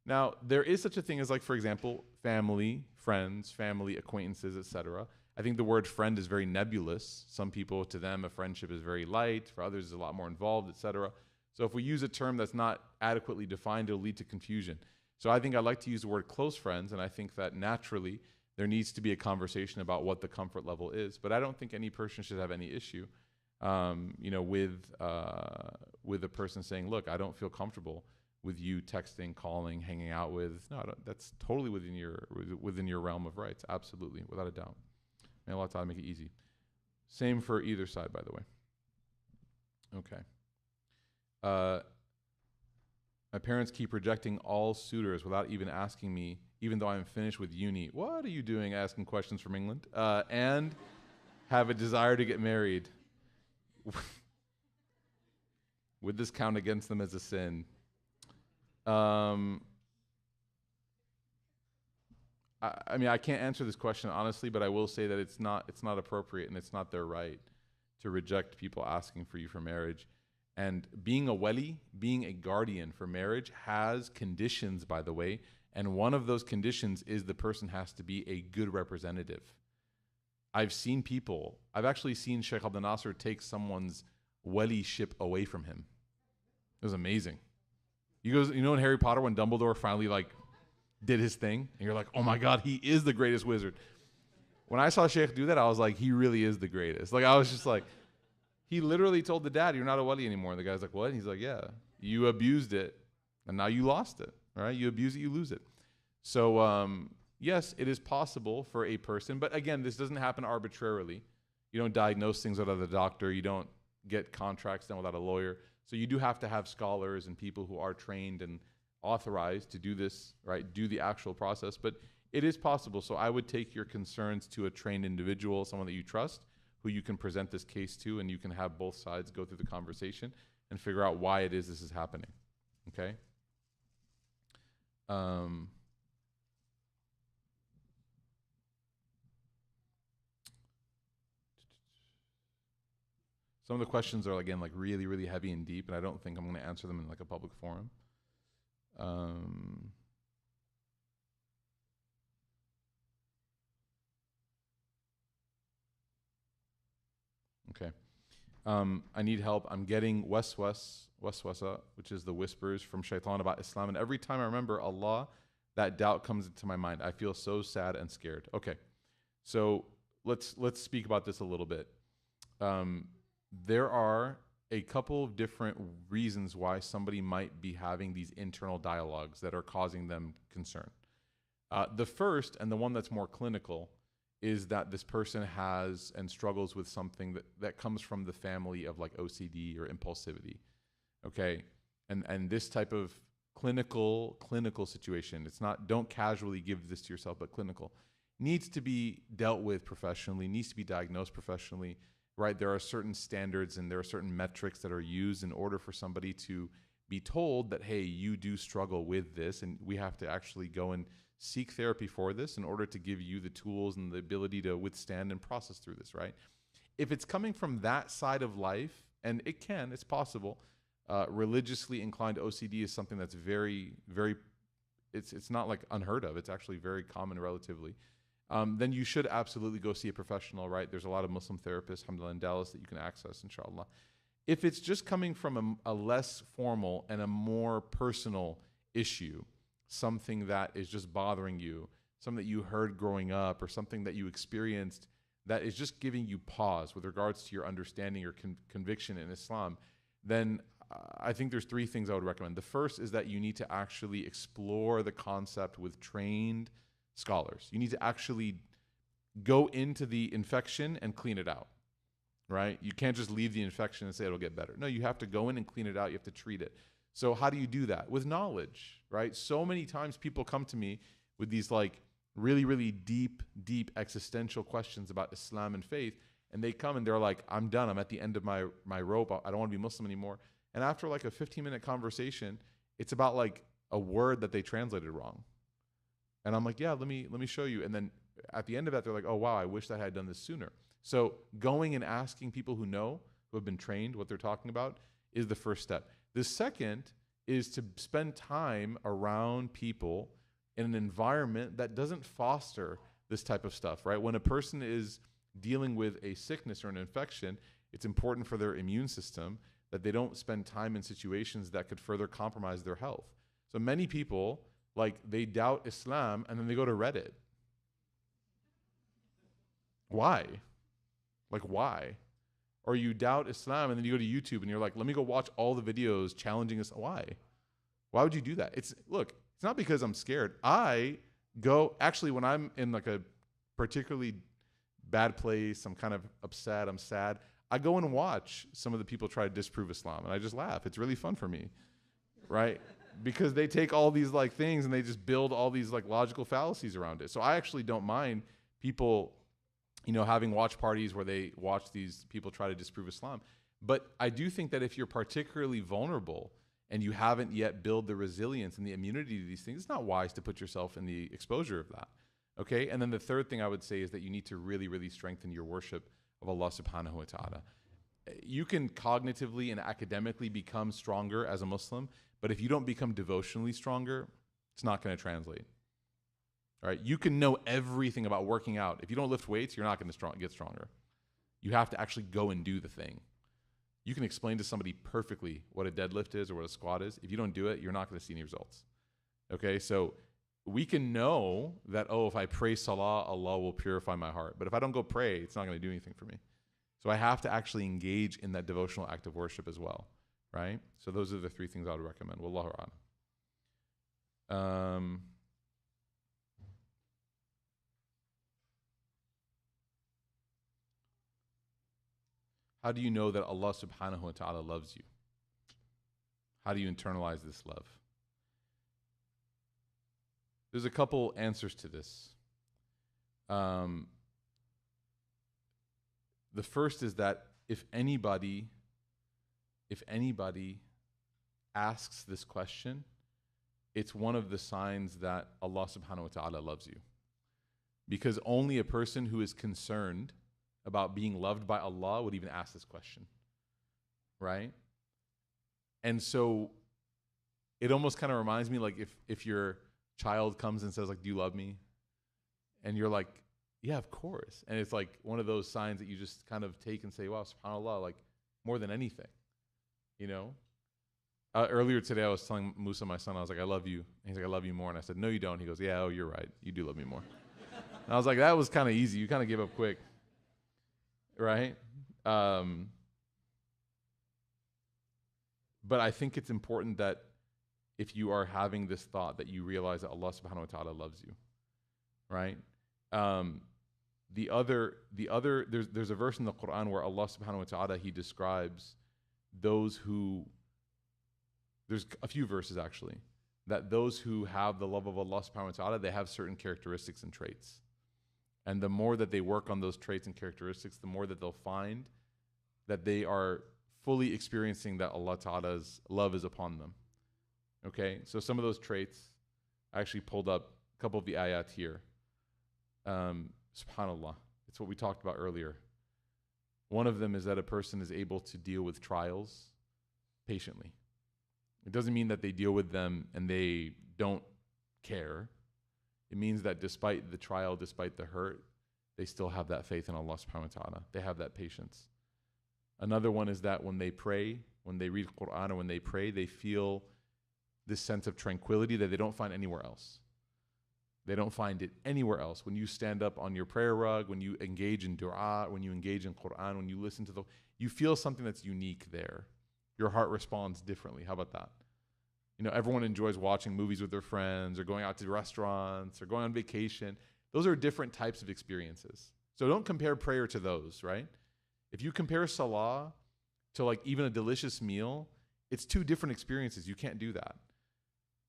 Now, there is such a thing as, like, for example, family, friends, family, acquaintances, etc. I think the word friend is very nebulous. Some people, to them, a friendship is very light. For others, it's a lot more involved, etc. So if we use a term that's not adequately defined, it'll lead to confusion. So I think I like to use the word close friends, and I think that naturally there needs to be a conversation about what the comfort level is. But I don't think any person should have any issue, with a person saying, look, I don't feel comfortable with you texting, calling, hanging out with. No, that's totally within your realm of rights. Absolutely, without a doubt. May Allah Ta'ala make it easy. Same for either side, by the way. Okay. My parents keep rejecting all suitors without even asking me, even though I'm finished with uni. What are you doing asking questions from England? And have a desire to get married. Would this count against them as a sin? I mean, I can't answer this question honestly, but I will say that it's not appropriate, and it's not their right to reject people asking for you for marriage. And being a wali, being a guardian for marriage, has conditions, by the way. And one of those conditions is the person has to be a good representative. I've actually seen Sheikh Abdel Nasser take someone's wali-ship away from him. It was amazing. He goes, in Harry Potter, when Dumbledore finally did his thing, and you're like, oh my God, he is the greatest wizard. When I saw Sheikh do that, I was like, he really is the greatest. I was just like, he literally told the dad, you're not a wali anymore. And the guy's like, what? And he's like, yeah, you abused it, and now you lost it. All right, you abuse it, you lose it. So yes, it is possible for a person, but again, this doesn't happen arbitrarily. You don't diagnose things without a doctor. You don't get contracts done without a lawyer. So you do have to have scholars and people who are trained and authorized to do this, right? Do the actual process, but it is possible. So I would take your concerns to a trained individual, someone that you trust, who you can present this case to, and you can have both sides go through the conversation and figure out why it is this is happening. Okay? Some of the questions are, again, really, really heavy and deep, and I don't think I'm going to answer them in a public forum. Okay. I need help. I'm getting waswasa, which is the whispers from shaitan about Islam, and every time I remember Allah, that doubt comes into my mind. I feel so sad and scared. Okay. So let's speak about this a little bit. There are a couple of different reasons why somebody might be having these internal dialogues that are causing them concern. The first, and the one that's more clinical, is that this person has and struggles with something that comes from the family of like OCD or impulsivity. Okay. And this type of clinical situation, it's not, don't casually give this to yourself, but clinical, needs to be dealt with professionally, needs to be diagnosed professionally, right? There are certain standards and there are certain metrics that are used in order for somebody to be told that, hey, you do struggle with this, and we have to actually go and seek therapy for this in order to give you the tools and the ability to withstand and process through this, right? If it's coming from that side of life, and it's possible, religiously inclined OCD is something that's very, very, it's not like unheard of. It's actually very common relatively. Then you should absolutely go see a professional, right? There's a lot of Muslim therapists, alhamdulillah, in Dallas that you can access, inshallah. If it's just coming from a less formal and a more personal issue, something that is just bothering you, something that you heard growing up or something that you experienced that is just giving you pause with regards to your understanding or conviction in Islam, then I think there's three things I would recommend. The first is that you need to actually explore the concept with trained scholars. You need to actually go into the infection and clean it out, right? You can't just leave the infection and say it'll get better. No, you have to go in and clean it out. You have to treat it. So how do you do that? With knowledge, right? So many times people come to me with these like really, really deep existential questions about Islam and faith. And they come and they're like, I'm done. I'm at the end of my rope. I don't want to be Muslim anymore. And after like a 15-minute conversation, it's about like a word that they translated wrong. And I'm like, yeah, let me show you. And then at the end of that, they're like, oh, wow, I wish that I had done this sooner. So going and asking people who know, who have been trained what they're talking about, is the first step. The second is to spend time around people in an environment that doesn't foster this type of stuff, right? When a person is dealing with a sickness or an infection, it's important for their immune system that they don't spend time in situations that could further compromise their health. So many people, like, they doubt Islam and then they go to Reddit. Why? Like, why? Or you doubt Islam and then you go to YouTube and you're like, let me go watch all the videos challenging us. Why? Why would you do that? It's not because I'm scared. Actually, when I'm in like a particularly bad place, I'm kind of upset, I'm sad, I go and watch some of the people try to disprove Islam and I just laugh. It's really fun for me, right? Because they take all these like things and they just build all these like logical fallacies around it. So I actually don't mind people, having watch parties where they watch these people try to disprove Islam. But I do think that if you're particularly vulnerable and you haven't yet built the resilience and the immunity to these things, it's not wise to put yourself in the exposure of that. Okay? And then the third thing I would say is that you need to really, really strengthen your worship of Allah subhanahu wa ta'ala. You can cognitively and academically become stronger as a Muslim, but if you don't become devotionally stronger, it's not going to translate. All right? You can know everything about working out. If you don't lift weights, you're not going to get stronger. You have to actually go and do the thing. You can explain to somebody perfectly what a deadlift is or what a squat is. If you don't do it, you're not going to see any results. Okay? So we can know that, if I pray salah, Allah will purify my heart. But if I don't go pray, it's not going to do anything for me. So I have to actually engage in that devotional act of worship as well, right? So those are the three things I would recommend. Wallahu a'lam. How do you know that Allah subhanahu wa ta'ala loves you? How do you internalize this love? There's a couple answers to this. The first is that if anybody asks this question, it's one of the signs that Allah subhanahu wa ta'ala loves you. Because only a person who is concerned about being loved by Allah would even ask this question, right? And so it almost kind of reminds me like if your child comes and says like, do you love me? And you're like, yeah, of course. And it's like one of those signs that you just kind of take and say, wow, subhanAllah, like more than anything, Earlier today, I was telling Musa, my son, I was like, I love you. And he's like, I love you more. And I said, no, you don't. He goes, yeah, you're right. You do love me more. And I was like, that was kind of easy. You kind of gave up quick. Right? But I think it's important that if you are having this thought, that you realize that Allah subhanahu wa ta'ala loves you, right? There's a verse in the Quran where Allah subhanahu wa ta'ala, He describes those who, there's a few verses actually, that those who have the love of Allah subhanahu wa ta'ala, they have certain characteristics and traits. And the more that they work on those traits and characteristics, the more that they'll find that they are fully experiencing that Allah ta'ala's love is upon them. Okay, so some of those traits, I actually pulled up a couple of the ayat here. SubhanAllah, it's what we talked about earlier. One of them is that a person is able to deal with trials patiently. It doesn't mean that they deal with them and they don't care. It means that despite the trial, despite the hurt, they still have that faith in Allah subhanahu wa ta'ala. They have that patience. Another one is that when they pray, when they read Quran or when they pray, they feel this sense of tranquility that they don't find anywhere else. They don't find it anywhere else. When you stand up on your prayer rug, when you engage in dua, when you engage in Quran, when you listen to you feel something that's unique there. Your heart responds differently. How about that? You know, everyone enjoys watching movies with their friends or going out to restaurants or going on vacation. Those are different types of experiences. So don't compare prayer to those, right? If you compare salah to like even a delicious meal, it's two different experiences. You can't do that.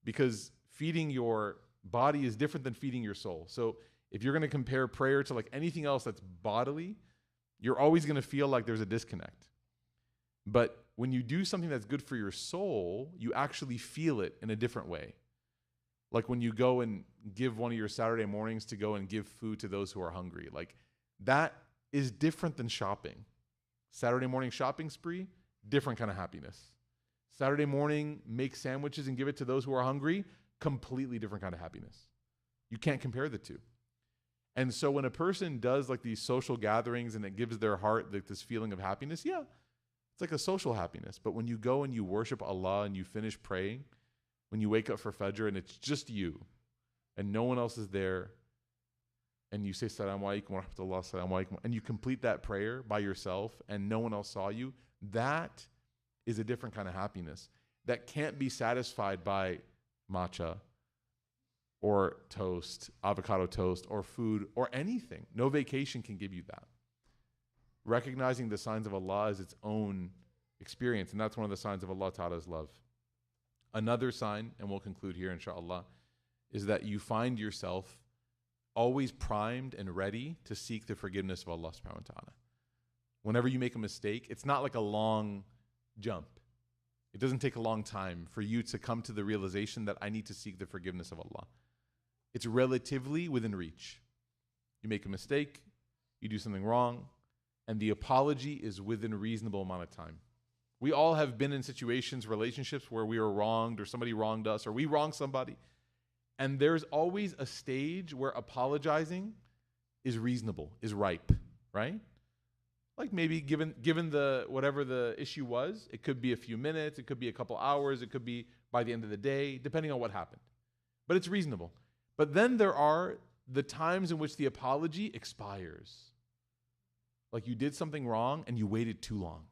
Because feeding your body is different than feeding your soul. So if you're going to compare prayer to like anything else that's bodily, you're always going to feel like there's a disconnect. But when you do something that's good for your soul, you actually feel it in a different way. Like when you go and give one of your Saturday mornings to go and give food to those who are hungry. Like that is different than shopping. Saturday morning shopping spree, different kind of happiness. Saturday morning, make sandwiches and give it to those who are hungry, completely different kind of happiness. You can't compare the two. And so when a person does like these social gatherings and it gives their heart like this feeling of happiness, yeah, it's like a social happiness. But when you go and you worship Allah and you finish praying, when you wake up for Fajr and it's just you and no one else is there, and you say Assalamu alaikum wa rahmatullah, Assalamu alaikum, and you complete that prayer by yourself and no one else saw you, that is a different kind of happiness that can't be satisfied by matcha or toast, avocado toast, or food, or anything. No vacation can give you that. Recognizing the signs of Allah is its own experience, and that's one of the signs of Allah Ta'ala's love. Another sign, and we'll conclude here inshallah, is that you find yourself always primed and ready to seek the forgiveness of Allah subhanahu wa ta'ala. Whenever you make a mistake, it's not like a long jump. It doesn't take a long time for you to come to the realization that I need to seek the forgiveness of Allah. It's relatively within reach. You make a mistake, you do something wrong, and the apology is within a reasonable amount of time. We all have been in situations, relationships where we were wronged or somebody wronged us or we wronged somebody. And there's always a stage where apologizing is reasonable, is ripe, right? Like maybe given the whatever the issue was, it could be a few minutes, it could be a couple hours, it could be by the end of the day, depending on what happened. But it's reasonable. But then there are the times in which the apology expires. Like you did something wrong and you waited too long.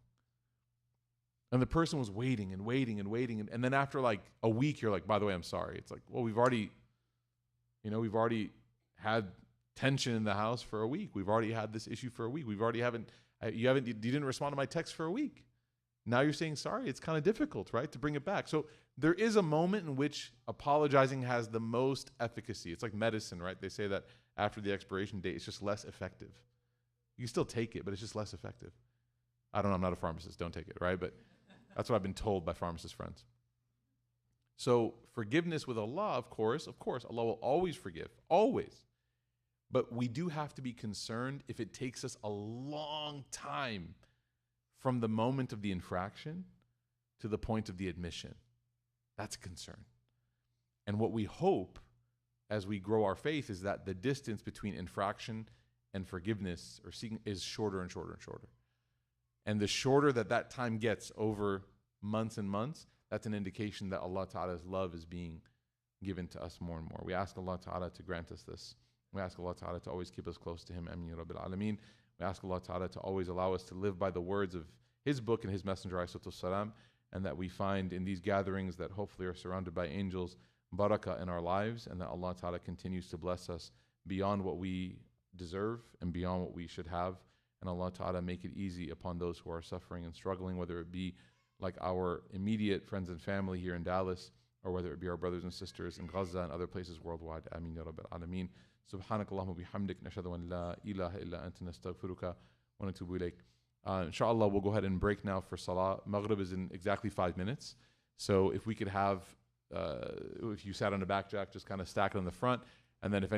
And the person was waiting and waiting and waiting. And then after like a week, you're like, by the way, I'm sorry. It's like, well, we've already had tension in the house for a week. We've already had this issue for a week. You didn't respond to my text for a week. Now you're saying sorry. It's kind of difficult, right, to bring it back. So there is a moment in which apologizing has the most efficacy. It's like medicine, right? They say that after the expiration date, it's just less effective. You can still take it, but it's just less effective. I don't know. I'm not a pharmacist. Don't take it, right? But that's what I've been told by pharmacist friends. So forgiveness with Allah, of course, Allah will always forgive, always. But we do have to be concerned if it takes us a long time from the moment of the infraction to the point of the admission. That's a concern. And what we hope as we grow our faith is that the distance between infraction and forgiveness or seeking is shorter and shorter and shorter. And the shorter that time gets over months and months, that's an indication that Allah Ta'ala's love is being given to us more and more. We ask Allah Ta'ala to grant us this. We ask Allah Ta'ala to always keep us close to Him. Ameen ya Rabbil Alameen. We ask Allah Ta'ala to always allow us to live by the words of His book and His Messenger, alayhi salatu wassalam, and that we find in these gatherings that hopefully are surrounded by angels, barakah in our lives, and that Allah Ta'ala continues to bless us beyond what we deserve and beyond what we should have. And Allah Ta'ala make it easy upon those who are suffering and struggling, whether it be like our immediate friends and family here in Dallas, or whether it be our brothers and sisters in Gaza and other places worldwide. Ameen ya Rabbil Alameen. Subhanakallahumma bihamdik, nashhadu an la ilaha illa anta nastaghfiruka wa natubu ilayk. Inshallah, we'll go ahead and break now for Salah. Maghrib is in exactly 5 minutes. So if we could have, if you sat on a back jack, just kind of stack it on the front, and then if any